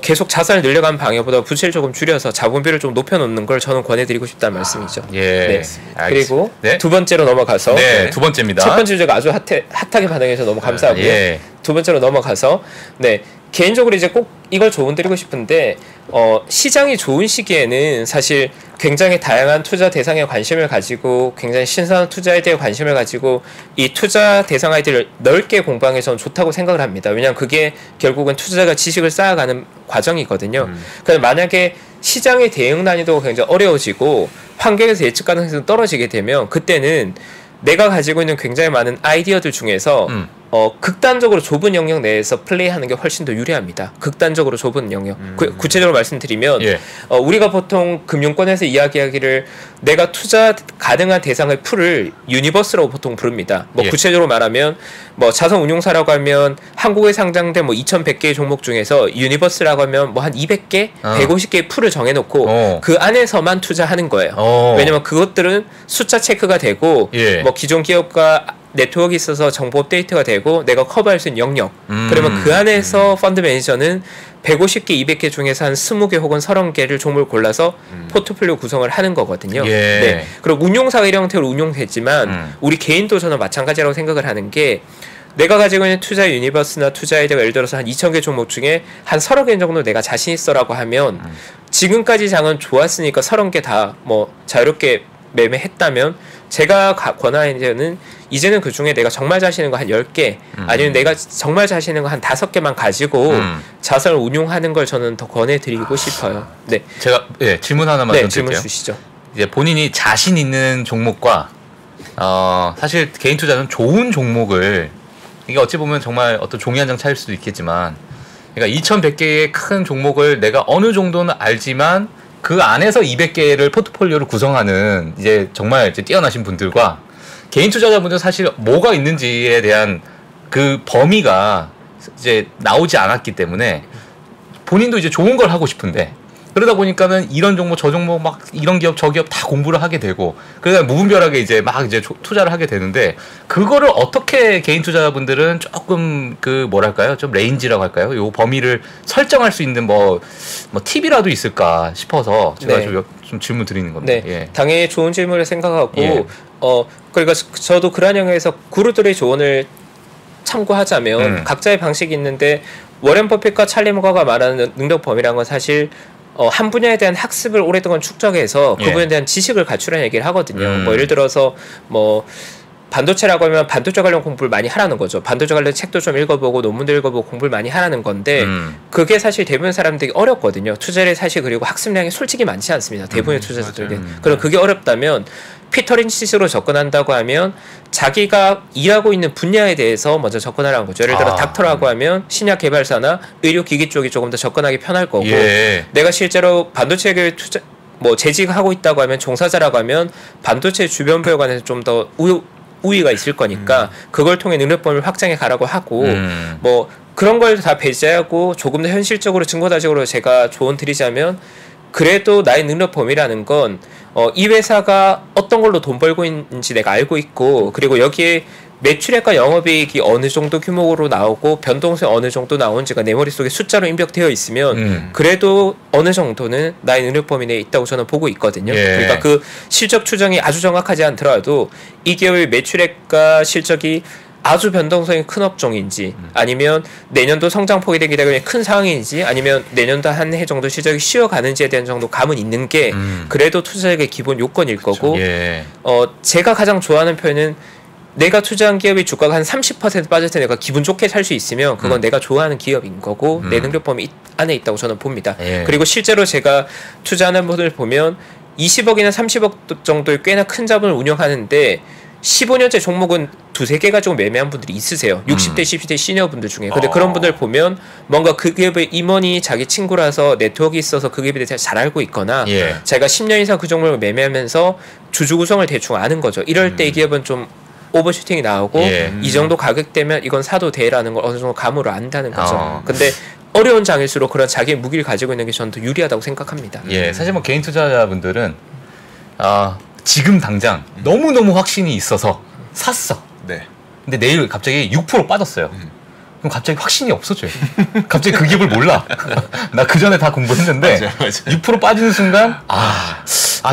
계속 자산을 늘려가는 방향보다 부채를 조금 줄여서 자본비를 좀 높여놓는 걸 저는 권해드리고 싶다는 말씀이죠. 네. 그리고 두 번째로 넘어가서 두 번째입니다. 첫 번째 주제가 아주 핫하게 반응해서 너무 감사하고요. 두 번째로 넘어가서 개인적으로 이제 꼭 이걸 조언드리고 싶은데 시장이 좋은 시기에는 사실 굉장히 다양한 투자 대상에 관심을 가지고 굉장히 신선한 투자에 대해 관심을 가지고 이 투자 대상 아이들을 넓게 공부하는 게 저는 좋다고 생각을 합니다. 왜냐하면 그게 결국은 투자자가 지식을 쌓아가는 과정이거든요. 그래서 만약에 시장의 대응 난이도가 굉장히 어려워지고 환경에서 예측 가능성이 떨어지게 되면 그때는 내가 가지고 있는 굉장히 많은 아이디어들 중에서 극단적으로 좁은 영역 내에서 플레이하는 게 훨씬 더 유리합니다. 극단적으로 좁은 영역. 구체적으로 말씀드리면 우리가 보통 금융권에서 이야기하기를 내가 투자 가능한 대상의 풀을 유니버스라고 보통 부릅니다. 구체적으로 말하면 자산운용사라고 하면 한국에 상장된 2,100개의 종목 중에서 유니버스라고 하면 한 200개, 150개의 풀을 정해놓고 그 안에서만 투자하는 거예요. 왜냐면 그것들은 숫자 체크가 되고 기존 기업과 네트워크가 있어서 정보 업데이트가 되고 내가 커버할 수 있는 영역 그러면 그 안에서 펀드 매니저는 150개, 200개 중에서 한 20개 혹은 30개를 종목을 골라서 포트폴리오 구성을 하는 거거든요. 그리고 운용사가 이런 형태로 운용되지만 우리 개인도 저는 마찬가지라고 생각을 하는 게 내가 가지고 있는 투자 유니버스나 투자 아이디어가 예를 들어서 한 2,000개 종목 중에 한 30개 정도 내가 자신 있어라고 하면 지금까지 장은 좋았으니까 30개 다 자유롭게 매매했다면 제가 권하는 데는 이제는 그 중에 내가 정말 자신 있는 거 한 10개 아니면 내가 정말 자신 있는 거 한 5개만 가지고 자산을 운용하는 걸 저는 더 권해드리고 싶어요. 제가 질문 하나만 좀 질문 드릴게요. 주시죠. 이제 본인이 자신 있는 종목과 사실 개인 투자는 좋은 종목을 이게 어찌 보면 정말 어떤 종이 한 장 차일 수도 있겠지만 그러니까 2,100개의 큰 종목을 내가 어느 정도는 알지만 그 안에서 200개를 포트폴리오를 구성하는 이제 정말 이제 뛰어나신 분들과 개인 투자자분들 사실 뭐가 있는지에 대한 그 범위가 이제 나오지 않았기 때문에 본인도 이제 좋은 걸 하고 싶은데 그러다 보니까는 이런 종목 저 종목 막 이런 기업 저 기업 다 공부를 하게 되고 그러다 무분별하게 이제 막 이제 투자를 하게 되는데 그거를 어떻게 개인 투자자분들은 조금 그 뭐랄까요 좀 레인지라고 할까요 요 범위를 설정할 수 있는 뭐 팁이라도 있을까 싶어서 제가 좀 질문 드리는 겁니다. 당연히 좋은 질문을 생각하고 그러니까 저도 그런 영역에서 구루들의 조언을 참고하자면 각자의 방식이 있는데 워렌 버핏과 찰리 무가가 말하는 능력 범위라는 건 사실 한 분야에 대한 학습을 오랫동안 축적해서 그 분야에 대한 지식을 갖추라는 얘기를 하거든요. 예를 들어서 반도체라고 하면 반도체 관련 공부를 많이 하라는 거죠. 반도체 관련 책도 좀 읽어보고 논문도 읽어보고 공부를 많이 하라는 건데 그게 사실 대부분 사람들이 어렵거든요. 투자를 사실 그리고 학습량이 솔직히 많지 않습니다. 대부분의 투자자들에게. 그럼 그게 어렵다면 피터 린치식으로 접근한다고 하면 자기가 일하고 있는 분야에 대해서 먼저 접근하라는 거죠. 예를 들어 닥터라고 하면 신약 개발사나 의료기기 쪽이 조금 더 접근하기 편할 거고 내가 실제로 반도체계 투자 재직하고 있다고 하면 종사자라고 하면 반도체 주변 부에 관해서 좀 더 우위가 있을 거니까 그걸 통해 능력 범위를 확장해 가라고 하고 그런 걸 다 배제하고 조금 더 현실적으로 증거다적으로 제가 조언 드리자면 그래도 나의 능력 범위라는 건 이 회사가 어떤 걸로 돈 벌고 있는지 내가 알고 있고 그리고 여기에 매출액과 영업이익이 어느 정도 규모로 나오고 변동성이 어느 정도 나오는지가 내 머릿속에 숫자로 입력되어 있으면 그래도 어느 정도는 나의 능력 범위 내에 있다고 저는 보고 있거든요. 예. 그러니까 그 실적 추정이 아주 정확하지 않더라도 이 기업의 매출액과 실적이 아주 변동성이 큰 업종인지 아니면 내년도 성장폭이 되기 때문에 큰 상황인지 아니면 내년도 한 해 정도 실적이 쉬어가는지에 대한 정도 감은 있는 게 그래도 투자액의 기본 요건일 거고 예. 제가 가장 좋아하는 표현은 내가 투자한 기업의 주가가 한 30% 빠질 때 내가 기분 좋게 살 수 있으면 그건 내가 좋아하는 기업인 거고 내 능력 범위 안에 있다고 저는 봅니다. 예. 그리고 실제로 제가 투자하는 분을 보면 20억이나 30억 정도의 꽤나 큰 자본을 운영하는데 15년째 종목은 두세 개 가지고 매매한 분들이 있으세요. 60대, 70대 시니어분들 중에. 근데 그런 분들 보면 뭔가 그 기업의 임원이 자기 친구라서 네트워크가 있어서 그 기업에 대해서 잘 알고 있거나 예. 자기가 10년 이상 그 종목을 매매하면서 주주 구성을 대충 아는 거죠. 이럴 때 이 기업은 좀 오버슈팅이 나오고 이 정도 가격대면 이건 사도 돼라는 걸 어느 정도 감으로 안다는 거죠. 근데 어려운 장일수록 그런 자기의 무기를 가지고 있는 게 저는 더 유리하다고 생각합니다. 예, 사실 뭐 개인 투자자분들은 지금 당장 너무너무 확신이 있어서 샀어. 네. 근데 내일 갑자기 6% 빠졌어요. 그럼 갑자기 확신이 없어져요. 갑자기 그 기업을 몰라. 나 그 전에 다 공부했는데 맞아요. 6% 빠지는 순간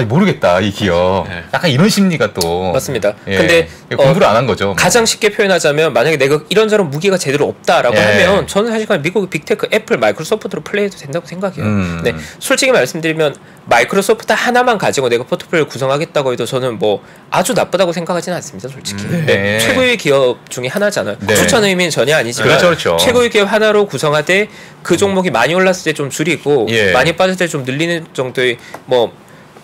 모르겠다 이 기업. 네. 약간 이런 심리가 또 맞습니다. 예, 근데 공부를 안 한 거죠. 가장 쉽게 표현하자면 만약에 내가 이런저런 무기가 제대로 없다라고 예. 하면 저는 사실 미국의 빅테크, 애플, 마이크로소프트로 플레이해도 된다고 생각해요. 네, 솔직히 말씀드리면 마이크로소프트 하나만 가지고 내가 포트폴리오를 구성하겠다고 해도 저는 뭐 아주 나쁘다고 생각하지는 않습니다. 솔직히. 네. 최고의 기업 중에 하나잖아요. 네. 추천 의미는 전혀 아니지만 그렇죠. 최고의 기업 하나로 구성하되 그 종목이 많이 올랐을 때 좀 줄이고 예. 많이 빠질 때 좀 늘리는 정도의 뭐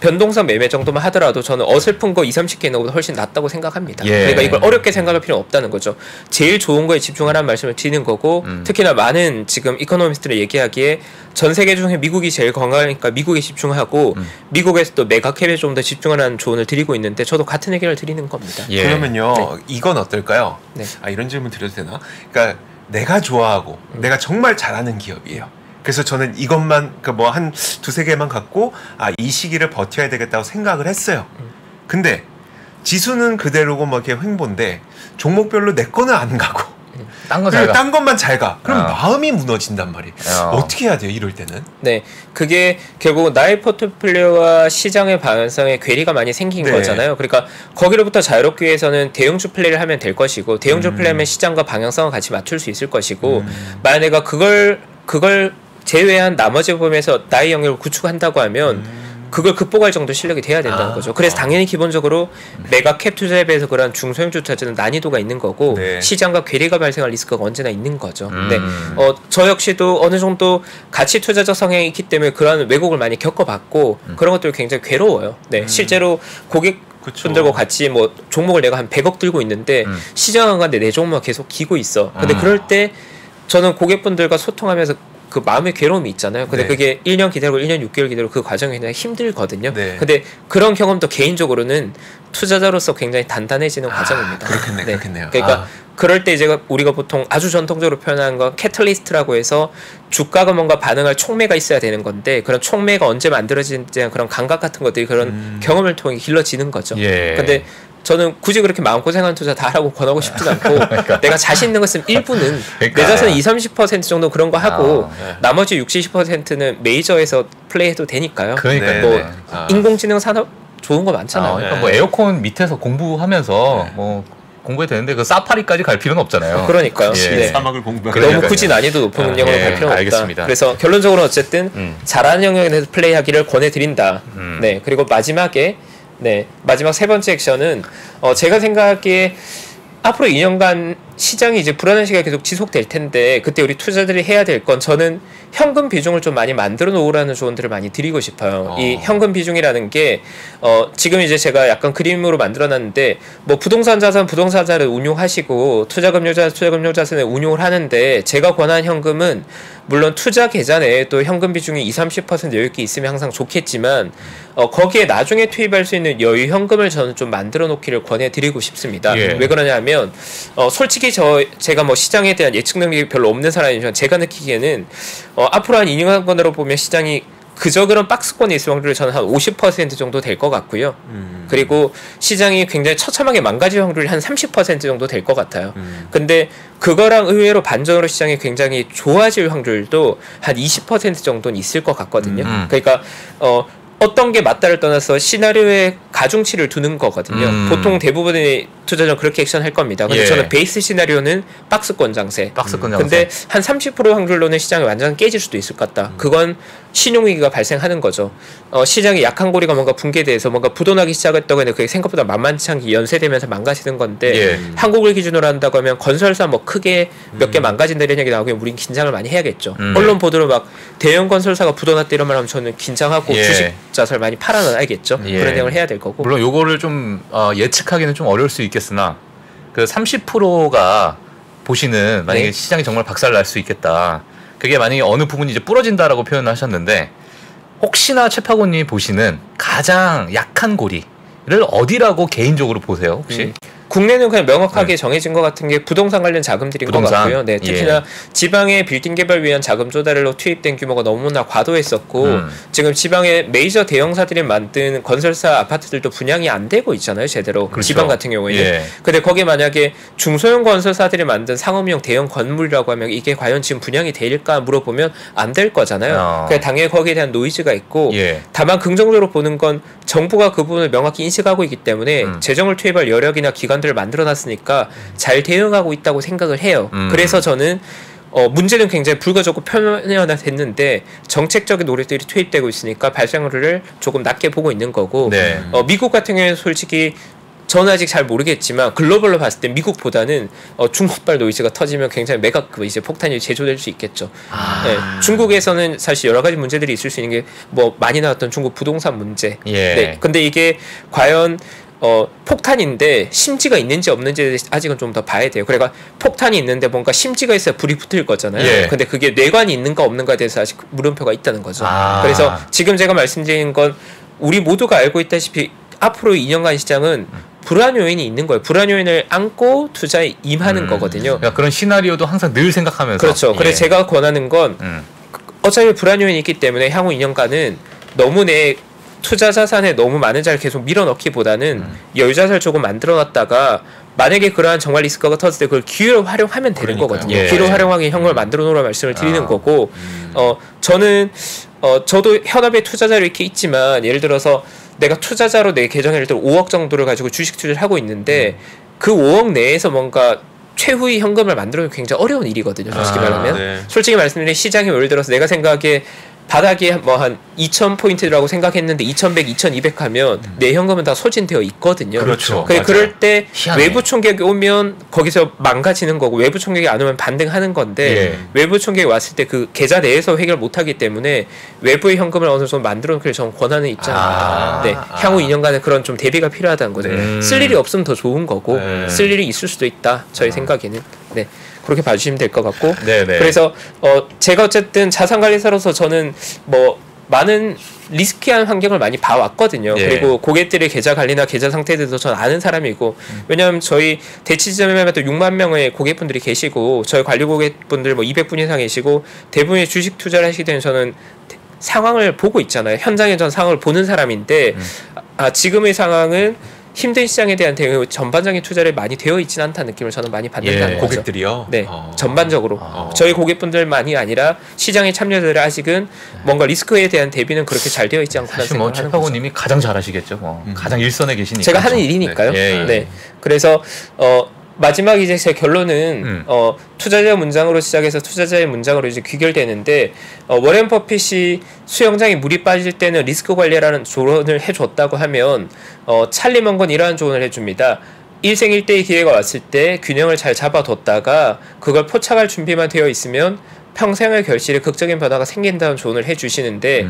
변동성 매매 정도만 하더라도 저는 어설픈 거 20, 30개 있는 것보다 훨씬 낫다고 생각합니다. 예. 그러니까 이걸 어렵게 생각할 필요는 없다는 거죠. 제일 좋은 거에 집중하라는 말씀을 드리는 거고 특히나 많은 지금 이코노미스트들이 얘기하기에 전 세계 중에 미국이 제일 건강하니까 미국에 집중하고 미국에서 또 메가캡에 좀 더 집중하라는 조언을 드리고 있는데 저도 같은 의견을 드리는 겁니다. 예. 그러면요, 네. 이건 어떨까요? 네. 이런 질문 드려도 되나? 그러니까 내가 좋아하고 내가 정말 잘하는 기업이에요. 그래서 저는 이것만 뭐 한 두세 개만 갖고 이 시기를 버텨야 되겠다고 생각을 했어요. 근데 지수는 그대로고 뭐 이렇게 횡보인데 종목별로 내 거는 안 가고 딴 거 잘 가. 딴 것만 잘 가. 그럼 마음이 무너진단 말이에요. 어. 어떻게 해야 돼요, 이럴 때는? 네, 그게 결국 나의 포트폴리오와 시장의 방향성에 괴리가 많이 생긴 네. 거잖아요. 그러니까 거기로부터 자유롭기 위해서는 대형주 플레이를 하면 될 것이고 대형주 플레이하면 시장과 방향성을 같이 맞출 수 있을 것이고 만약 내가 그걸 제외한 나머지 부분에서 나의 영역을 구축한다고 하면 그걸 극복할 정도 실력이 돼야 된다는 거죠. 그래서 당연히 기본적으로 메가캡 투자에 비해서 그런 중소형주 투자는 난이도가 있는 거고 네. 시장과 괴리가 발생할 리스크가 언제나 있는 거죠. 네, 저 역시도 어느 정도 가치 투자적 성향이 있기 때문에 그런 왜곡을 많이 겪어봤고 그런 것들이 굉장히 괴로워요. 네, 실제로 고객 분들과 같이 뭐 종목을 내가 한 100억 들고 있는데 시장은 가는데 내 종목만 계속 기고 있어. 근데 그럴 때 저는 고객분들과 소통하면서 그 마음의 괴로움이 있잖아요. 근데 네. 그게 1년 기다리고 1년 6개월 기다리고 그 과정이 굉장히 힘들거든요. 네. 근데 그런 경험도 개인적으로는 투자자로서 굉장히 단단해지는 과정입니다. 그렇겠네요. 그러니까 그럴 때 이제 우리가 보통 아주 전통적으로 표현하는 건 캐틀리스트라고 해서 주가가 뭔가 반응할 촉매가 있어야 되는 건데 그런 촉매가 언제 만들어지는지 대한 그런 감각 같은 것들이 그런 경험을 통해 길러지는 거죠. 예. 근데 저는 굳이 그렇게 마음고생하는 투자 다 하라고 권하고 싶진 않고 내가 자신 있는 거 쓰면 일부는 그러니까. 내 자산의 20-30% 정도 그런 거 하고 네. 나머지 60-70%는 메이저에서 플레이해도 되니까요. 그러니까 네, 뭐 네. 인공지능 산업 좋은 거 많잖아요. 그러니까 뭐 에어컨 밑에서 공부하면서 뭐 공부해야 되는데 그 사파리까지 갈 필요는 없잖아요. 그러니까요. 예. 네. 사막을 공부하는 그러니까요. 너무 굳이 난이도 높은 영역으로 갈 필요는 없다. 알겠습니다. 그래서 결론적으로 어쨌든 잘하는 영역에 대해서 플레이하기를 권해드린다. 네, 그리고 마지막 세 번째 액션은 제가 생각하기에 앞으로 2년간 시장이 이제 불안한 시기가 계속 지속될 텐데 그때 우리 투자들이 해야 될 건 저는 현금 비중을 좀 많이 만들어 놓으라는 조언들을 많이 드리고 싶어요. 이 현금 비중이라는 게 지금 이제 제가 약간 그림으로 만들어 놨는데 뭐 부동산 자산을 운용하시고 투자금융 자산을 운용을 하는데 제가 권한 현금은 물론 투자 계좌에 또 현금 비중이 20-30% 여유있게 있으면 항상 좋겠지만 거기에 나중에 투입할 수 있는 여유 현금을 저는 좀 만들어 놓기를 권해드리고 싶습니다. 예. 왜 그러냐면 솔직히 제가 뭐 시장에 대한 예측 능력이 별로 없는 사람이지만 제가 느끼기에는 앞으로 한 2년간으로 보면 시장이 그저 그런 박스권에 있을 확률이 저는 한 50% 정도 될 것 같고요. 그리고 시장이 굉장히 처참하게 망가질 확률이 한 30% 정도 될 것 같아요. 근데 그거랑 의외로 반전으로 시장이 굉장히 좋아질 확률도 한 20% 정도는 있을 것 같거든요. 그러니까 어떤 게 맞다를 떠나서 시나리오에 가중치를 두는 거거든요. 보통 대부분의 투자자는 그렇게 액션할 겁니다. 근데 저는 베이스 시나리오는 박스권 장세. 근데 한 30% 확률로는 시장이 완전 깨질 수도 있을 것 같다. 그건 신용위기가 발생하는 거죠. 시장이 약한 고리가 뭔가 붕괴돼서 뭔가 부도나기 시작했다고 했는데 그게 생각보다 만만치 않게 연쇄되면서 망가지는 건데 한국을 기준으로 한다고 하면 건설사 뭐 크게 몇 개 망가진다 이런 얘기 나오면 우린 긴장을 많이 해야겠죠. 언론 보도로 막 대형 건설사가 부도났다 이런 말 하면 저는 긴장하고 주식 자산을 많이 팔아놔야겠죠. 그런 내용을 해야 될 거고. 물론 요거를 좀 예측하기는 좀 어려울 수 있겠으나 그 30%가 보시는 만약에 시장이 정말 박살날 수 있겠다. 그게 만약에 어느 부분이 이제 부러진다라고 표현을 하셨는데 혹시나 최파고님이 보시는 가장 약한 고리를 어디라고 개인적으로 보세요? 혹시? 국내는 그냥 명확하게 정해진 것 같은 게 부동산 관련 자금들인 것 같고요. 네, 특히나 지방의 빌딩 개발 위한 자금 조달로 투입된 규모가 너무나 과도했었고 지금 지방의 메이저 대형사들이 만든 건설사 아파트들도 분양이 안 되고 있잖아요, 제대로. 지방 같은 경우에는. 근데 거기에 만약에 중소형 건설사들이 만든 상업용 대형 건물이라고 하면 이게 과연 지금 분양이 될까 물어보면 안 될 거잖아요. 그러니까 당연히 거기에 대한 노이즈가 있고 다만 긍정적으로 보는 건 정부가 그 부분을 명확히 인식하고 있기 때문에 재정을 투입할 여력이나 기관들을 만들어놨으니까 잘 대응하고 있다고 생각을 해요. 그래서 저는 문제는 굉장히 불거졌고 표면화됐는데 정책적인 노력들이 투입되고 있으니까 발생률을 조금 낮게 보고 있는 거고 미국 같은 경우에는 솔직히 저는 아직 잘 모르겠지만 글로벌로 봤을 때 미국보다는 중국발 노이즈가 터지면 굉장히 이제 폭탄이 제조될 수 있겠죠. 네, 중국에서는 사실 여러 가지 문제들이 있을 수 있는 게 뭐 많이 나왔던 중국 부동산 문제. 네, 근데 이게 과연 폭탄인데 심지가 있는지 없는지에 대해서 아직은 좀 더 봐야 돼요. 그러니까 폭탄이 있는데 뭔가 심지가 있어야 불이 붙을 거잖아요. 근데 그게 뇌관이 있는가 없는가에 대해서 아직 물음표가 있다는 거죠. 그래서 지금 제가 말씀드린 건 우리 모두가 알고 있다시피 앞으로 2년간 시장은 불안 요인이 있는 거예요. 불안 요인을 안고 투자에 임하는 거거든요. 그러니까 그런 시나리오도 항상 늘 생각하면서. 그렇죠. 그래서 제가 권하는 건 어차피 불안 요인이 있기 때문에 향후 2년간은 너무 내 투자 자산에 너무 많은 자를 계속 밀어넣기보다는 여유 자산을 조금 만들어놨다가 만약에 그러한 정말 리스크가 터졌을 때 그걸 기회로 활용하면 되는 거거든요. 기회로 활용하기 현금을 만들어 놓으라 말씀을 드리는 거고 저는 저도 현업에 투자자로 이렇게 있지만 예를 들어서 내가 투자자로 내 계정에 예를 들어 5억 정도를 가지고 주식 투자를 하고 있는데 그 5억 내에서 뭔가 최후의 현금을 만들어내기 굉장히 어려운 일이거든요. 솔직히 말하면. 솔직히 말씀드리면 시장에 예를 들어서 내가 생각에 바닥에 뭐 한 2,000포인트라고 생각했는데 2,100, 2,200 하면 내 현금은 다 소진되어 있거든요. 그렇죠. 그럴 때 외부 총격이 오면 거기서 망가지는 거고 외부 총격이 안 오면 반등하는 건데 외부 총격이 왔을 때 그 계좌 내에서 해결 못하기 때문에 외부의 현금을 어느 정도 만들어 놓기를 저는 권하는 입장입니다. 네, 향후 2년간은 그런 좀 대비가 필요하다는 거죠. 쓸 일이 없으면 더 좋은 거고 쓸 일이 있을 수도 있다. 저희 생각에는. 네. 그렇게 봐주시면 될 것 같고 그래서 제가 어쨌든 자산관리사로서 저는 뭐 많은 리스키한 환경을 많이 봐왔거든요. 그리고 고객들의 계좌 관리나 계좌 상태에 대해서 저는 아는 사람이고 왜냐하면 저희 대치점에만 또 6만 명의 고객분들이 계시고 저희 관리 고객분들 뭐 200분 이상 계시고 대부분의 주식 투자를 하시게 되면 저는 상황을 보고 있잖아요. 현장에 전 상황을 보는 사람인데 지금의 상황은 힘든 시장에 대한 대응 전반적인 투자를 많이 되어 있지는 않다는 느낌을 저는 많이 받는다는 거죠. 고객들이요? 네, 전반적으로 저희 고객분들만이 아니라 시장의 참여자들이 아직은 뭔가 리스크에 대한 대비는 그렇게 잘 되어 있지 않구나 생각하는 거죠. 최파고님이 가장 잘하시겠죠. 가장 일선에 계시니까. 제가 하는 일이니까요. 네. 그래서 마지막 이제 제 결론은 투자자 문장으로 시작해서 투자자의 문장으로 이제 귀결되는데 워렌 버핏이 수영장에 물이 빠질 때는 리스크 관리라는 조언을 해줬다고 하면 찰리 먼건 이러한 조언을 해줍니다. 일생일대의 기회가 왔을 때 균형을 잘 잡아뒀다가 그걸 포착할 준비만 되어 있으면 평생의 결실에 극적인 변화가 생긴다는 조언을 해주시는데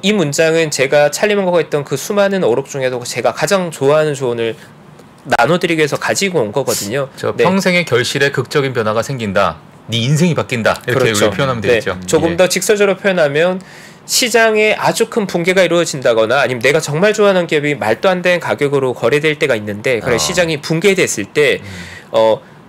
이 문장은 제가 찰리 먼거가 했던 그 수많은 어록 중에도 제가 가장 좋아하는 조언을 나눠드리기 위해서 가지고 온 거거든요. 평생의 결실에 극적인 변화가 생긴다. 네 인생이 바뀐다. 이렇게 표현하면 되겠죠. 조금 더 직설적으로 표현하면 시장에 아주 큰 붕괴가 이루어진다거나 아니면 내가 정말 좋아하는 기업이 말도 안 되는 가격으로 거래될 때가 있는데 그래 시장이 붕괴됐을 때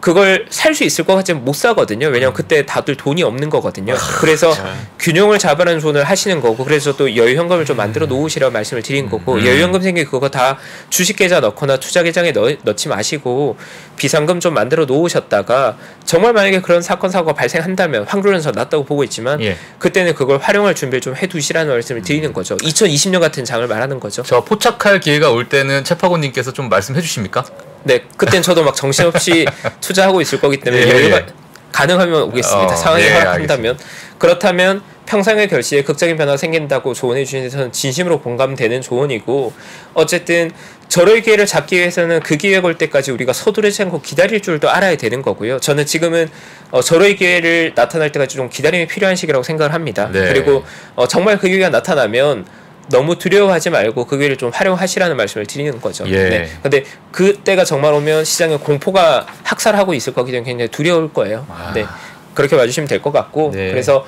그걸 살 수 있을 것 같지만 못 사거든요. 왜냐면 그때 다들 돈이 없는 거거든요. 그래서 균형을 잡으라는 조언을 하시는 거고, 그래서 또 여유현금을 좀 만들어 놓으시라고 말씀을 드린 거고, 여유현금 생긴 그거 다 주식계좌 넣거나 투자계좌에 넣지 마시고 비상금 좀 만들어 놓으셨다가 정말 만약에 그런 사건 사고가 발생한다면, 확률은 더 낮다고 보고 있지만 그때는 그걸 활용할 준비를 좀 해두시라는 말씀을 드리는 거죠. 2020년 같은 장을 말하는 거죠. 저 포착할 기회가 올 때는 최파고님께서 좀 말씀해 주십니까? 네, 그땐 저도 막 정신없이 투자하고 있을 거기 때문에 여유가 가능하면 오겠습니다. 상황이 허락한다면. 그렇다면 평상의 결실에 극적인 변화가 생긴다고 조언해 주시는 데서는 진심으로 공감되는 조언이고, 어쨌든 저럴 기회를 잡기 위해서는 그 기회가 올 때까지 우리가 서두르지 않고 기다릴 줄도 알아야 되는 거고요. 저는 지금은 저럴 기회를 나타날 때까지 좀 기다림이 필요한 시기라고 생각을 합니다. 네. 그리고 정말 그 기회가 나타나면 너무 두려워하지 말고 그 기회를 좀 활용하시라는 말씀을 드리는 거죠. 네. 근데 그때가 정말 오면 시장의 공포가 학살하고 있을 거기 때문에 굉장히 두려울 거예요. 네. 그렇게 봐주시면 될 것 같고, 그래서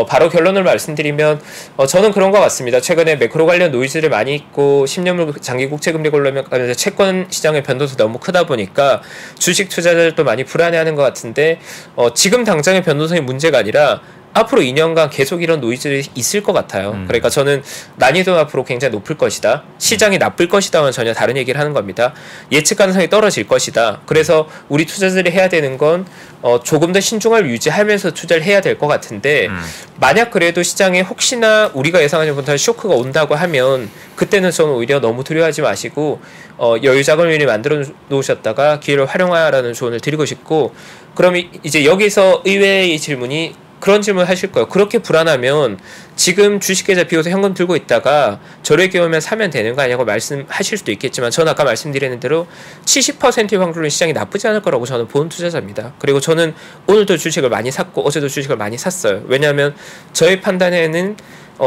바로 결론을 말씀드리면 저는 그런 것 같습니다. 최근에 매크로 관련 노이즈를 많이 있고 10년물 장기 국채금리 관련해서 채권 시장의 변동도 너무 크다 보니까 주식 투자자들도 많이 불안해하는 것 같은데, 지금 당장의 변동성이 문제가 아니라 앞으로 2년간 계속 이런 노이즈들이 있을 것 같아요. 그러니까 저는 난이도는 앞으로 굉장히 높을 것이다. 시장이 나쁠 것이다와는 전혀 다른 얘기를 하는 겁니다. 예측 가능성이 떨어질 것이다. 그래서 우리 투자자들이 해야 되는 건 조금 더 신중함을 유지하면서 투자를 해야 될 것 같은데, 만약 그래도 시장에 혹시나 우리가 예상하지 못한 쇼크가 온다고 하면 그때는 저는 오히려 너무 두려워하지 마시고 여유 자금을 미리 만들어 놓으셨다가 기회를 활용하라는 조언을 드리고 싶고, 그럼 이제 여기서 의외의 질문이 그런 질문 하실 거예요. 그렇게 불안하면 지금 주식계좌 비워서 현금 들고 있다가 저럴 기회 오면 사면 되는 거 아니냐고 말씀하실 수도 있겠지만, 저는 아까 말씀드리는 대로 70%의 확률로 시장이 나쁘지 않을 거라고 저는 보는 투자자입니다. 그리고 저는 오늘도 주식을 많이 샀고 어제도 주식을 많이 샀어요. 왜냐하면 저의 판단에는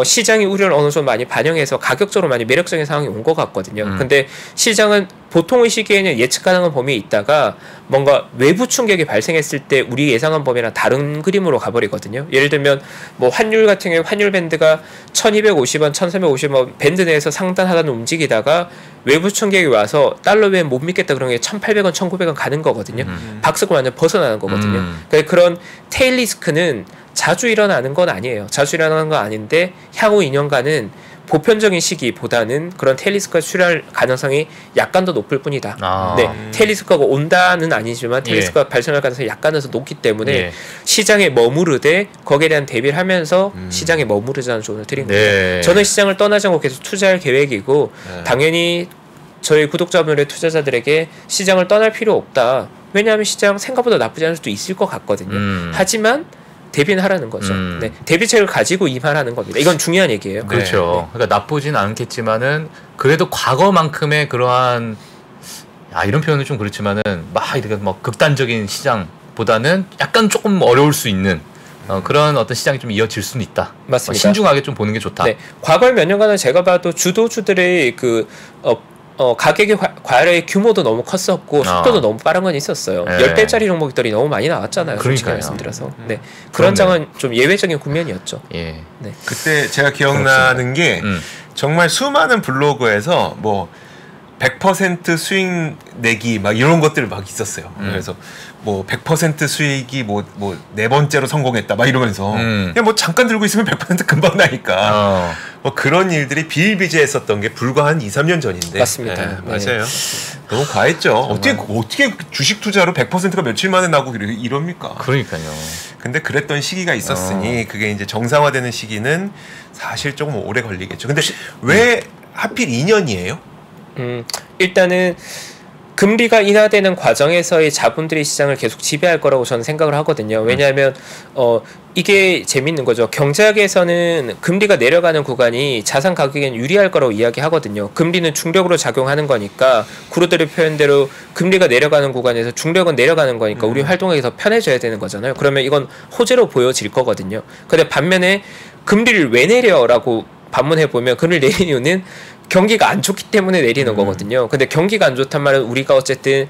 시장이 우려를 어느 정도 많이 반영해서 가격적으로 많이 매력적인 상황이 온 것 같거든요. 근데 시장은 보통의 시기에는 예측 가능한 범위에 있다가 뭔가 외부 충격이 발생했을 때 우리 예상한 범위랑 다른 그림으로 가버리거든요. 예를 들면 뭐 환율 같은 경우에 환율 밴드가 1250원, 1350원 밴드 내에서 상단하단 움직이다가 외부 충격이 와서 달러 외에 못 믿겠다 그런 게 1800원, 1900원 가는 거거든요. 박스권 완전 벗어나는 거거든요. 그러니까 그런 테일 리스크는 자주 일어나는 건 아니에요. 자주 일어나는 건 아닌데 향후 2년간은 보편적인 시기보다는 그런 테일리스크가 출현할 가능성이 약간 더 높을 뿐이다. 네, 테일리스크가 온다는 아니지만 테일리스크가 발생할 가능성이 약간 더 높기 때문에 시장에 머무르되 거기에 대한 대비를 하면서 시장에 머무르자는 조언을 드린 거예요. 저는 시장을 떠나지 않고 계속 투자할 계획이고 당연히 저희 구독자분들의 투자자들에게 시장을 떠날 필요 없다. 왜냐하면 시장 생각보다 나쁘지 않을 수도 있을 것 같거든요. 하지만 대비는 하라는 거죠. 네, 대비책을 가지고 임하라는 겁니다. 이건 중요한 얘기예요. 그렇죠. 그러니까 나쁘진 않겠지만은 그래도 과거만큼의 그러한 이런 표현은 좀 그렇지만은 막 이렇게 막 극단적인 시장보다는 약간 조금 어려울 수 있는 그런 어떤 시장이 좀 이어질 수는 있다. 맞습니다. 신중하게 좀 보는 게 좋다. 네, 과거 몇 년간은 제가 봐도 주도주들의 가격의 과열의 규모도 너무 컸었고 속도도 너무 빠른 건 있었어요. 10배짜리 종목들이 너무 많이 나왔잖아요. 솔직히 말씀드려서. 네, 그런 장은 좀 예외적인 국면이었죠. 네. 그때 제가 기억나는 게 정말 수많은 블로그에서 뭐 100% 수익 내기 막 이런 것들 막 있었어요. 그래서 뭐 100% 수익이 뭐 네 번째로 성공했다 막 이러면서 그냥 뭐 잠깐 들고 있으면 100% 금방 나니까 뭐 그런 일들이 비일비재했었던 게 불과 한 2, 3년 전인데. 맞습니다. 네, 맞아요. 너무 과했죠. 어떻게 주식 투자로 100%가 며칠 만에 나고 이럽니까? 그러니까요. 근데 그랬던 시기가 있었으니 그게 이제 정상화되는 시기는 사실 조금 오래 걸리겠죠. 근데 왜 하필 2년이에요? 일단은 금리가 인하되는 과정에서의 자본들이 시장을 계속 지배할 거라고 저는 생각을 하거든요. 왜냐하면 이게 재밌는 거죠. 경제학에서는 금리가 내려가는 구간이 자산 가격에는 유리할 거라고 이야기하거든요. 금리는 중력으로 작용하는 거니까 구루들의 표현대로 금리가 내려가는 구간에서 중력은 내려가는 거니까 우리 활동하기 더 편해져야 되는 거잖아요. 그러면 이건 호재로 보여질 거거든요. 근데 반면에 금리를 왜 내려라고 반문해보면 금리를 내린 이유는 경기가 안 좋기 때문에 내리는 거거든요. 근데 경기가 안 좋단 말은 우리가 어쨌든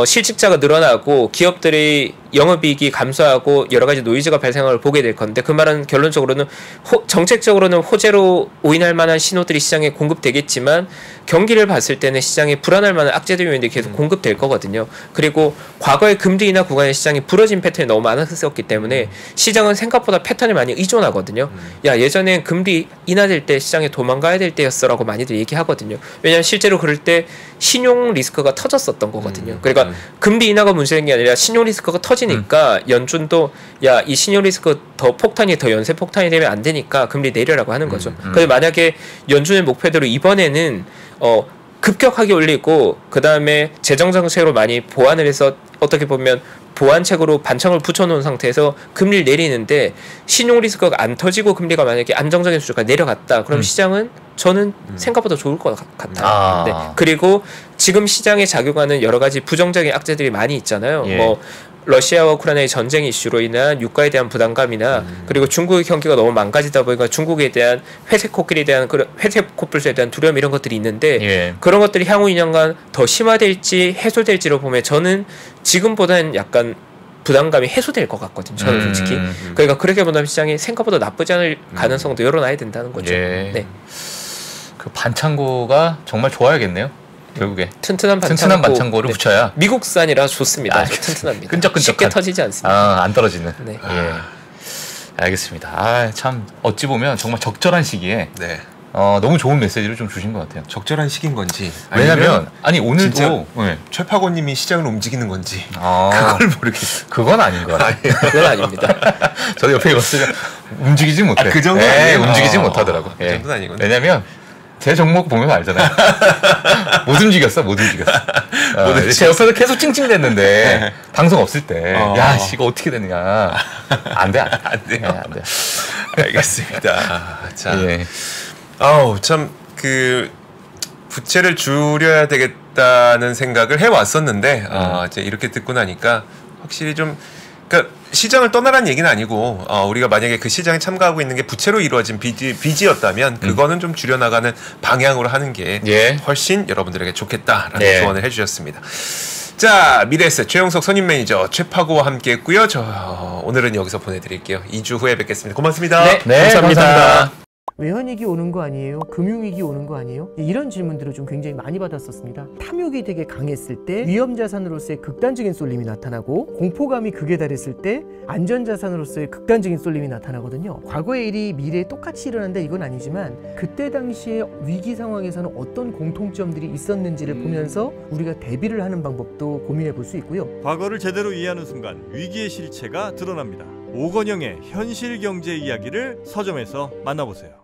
실직자가 늘어나고 기업들이 영업이익이 감소하고 여러 가지 노이즈가 발생을 보게 될 건데 그 말은 결론적으로는 정책적으로는 호재로 오인할 만한 신호들이 시장에 공급되겠지만 경기를 봤을 때는 시장에 불안할 만한 악재들 요인들이 계속 공급될 거거든요. 그리고 과거의 금리 인하 구간의 시장이 부러진 패턴이 너무 많았었기 때문에 시장은 생각보다 패턴이 많이 의존하거든요. 야 예전엔 금리 인하될 때 시장에 도망가야 될 때였어라고 많이들 얘기하거든요. 왜냐하면 실제로 그럴 때 신용 리스크가 터졌었던 거거든요. 그러니까 금리 인하가 문제된 게 아니라 신용 리스크가 터지니까 연준도 야 이 신용 리스크 더 연쇄 폭탄이 되면 안 되니까 금리 내려라고 하는 거죠. 근데 만약에 연준의 목표대로 이번에는 급격하게 올리고 그 다음에 재정 정책으로 많이 보완을 해서 어떻게 보면 보완책으로 반창을 붙여놓은 상태에서 금리를 내리는데 신용 리스크가 안 터지고 금리가 만약에 안정적인 수준까지 내려갔다. 그럼 시장은 저는 생각보다 좋을 것 같아요. 네. 그리고 지금 시장에 작용하는 여러 가지 부정적인 악재들이 많이 있잖아요. 예. 뭐 러시아와 우크라이나의 전쟁 이슈로 인한 유가에 대한 부담감이나 그리고 중국의 경기가 너무 망가지다 보니까 중국에 대한 회색 코끼리에 대한 회색 코뿔소에 대한 두려움 이런 것들이 있는데 예. 그런 것들이 향후 2년간 더 심화될지 해소될지로 보면 저는 지금보다는 약간 부담감이 해소될 것 같거든요. 저는 솔직히. 그러니까 그렇게 본다면 시장이 생각보다 나쁘지 않을 가능성도 열어놔야 된다는 거죠. 예. 네. 그 반창고가 정말 좋아야겠네요. 결국에 튼튼한 반창고를 네. 붙여야 미국산이라 좋습니다. 튼튼합니다. 끈적끈적한. 쉽게 터지지 않습니다. 안 떨어지는. 네. 예. 알겠습니다. 참 어찌 보면 정말 적절한 시기에 네. 너무 좋은 메시지를 좀 주신 것 같아요. 적절한 시기인 건지 왜냐면 오늘도 최파고님이 시장을 움직이는 건지 그걸 모르겠어요. 그건 아닌 것 같아요. 그건 아닙니다. 저도 옆에 있었으면 움직이지 못해. 그 정도 아니에요? 움직이지 못하더라고. 그 정도는 아니군요. 왜냐면 제 종목 보면 알잖아요. 못 움직였어. 제 옆에서 계속 찡찡댔는데 방송 없을 때 야 이거 어떻게 되느냐. 안 돼요. 안 돼요. 네, 안 돼요. 알겠습니다. 자, 예. 참 그 부채를 줄여야 되겠다는 생각을 해왔었는데 이제 이렇게 듣고 나니까 확실히 좀 그러니까 시장을 떠나라는 얘기는 아니고 우리가 만약에 그 시장에 참가하고 있는 게 부채로 이루어진 빚이었다면 그거는 좀 줄여나가는 방향으로 하는 게 훨씬 여러분들에게 좋겠다라는 조언을 해주셨습니다. 자, 미래에셋 최영석 선임 매니저 최파고와 함께했고요. 오늘은 여기서 보내드릴게요. 2주 후에 뵙겠습니다. 고맙습니다. 네, 감사합니다. 외환위기 오는 거 아니에요? 금융위기 오는 거 아니에요? 이런 질문들을 좀 굉장히 많이 받았었습니다. 탐욕이 되게 강했을 때 위험자산으로서의 극단적인 쏠림이 나타나고 공포감이 극에 달했을 때 안전자산으로서의 극단적인 쏠림이 나타나거든요. 과거의 일이 미래에 똑같이 일어난다 이건 아니지만 그때 당시에 위기 상황에서는 어떤 공통점들이 있었는지를 보면서 우리가 대비를 하는 방법도 고민해 볼 수 있고요. 과거를 제대로 이해하는 순간 위기의 실체가 드러납니다. 오건영의 현실 경제 이야기를 서점에서 만나보세요.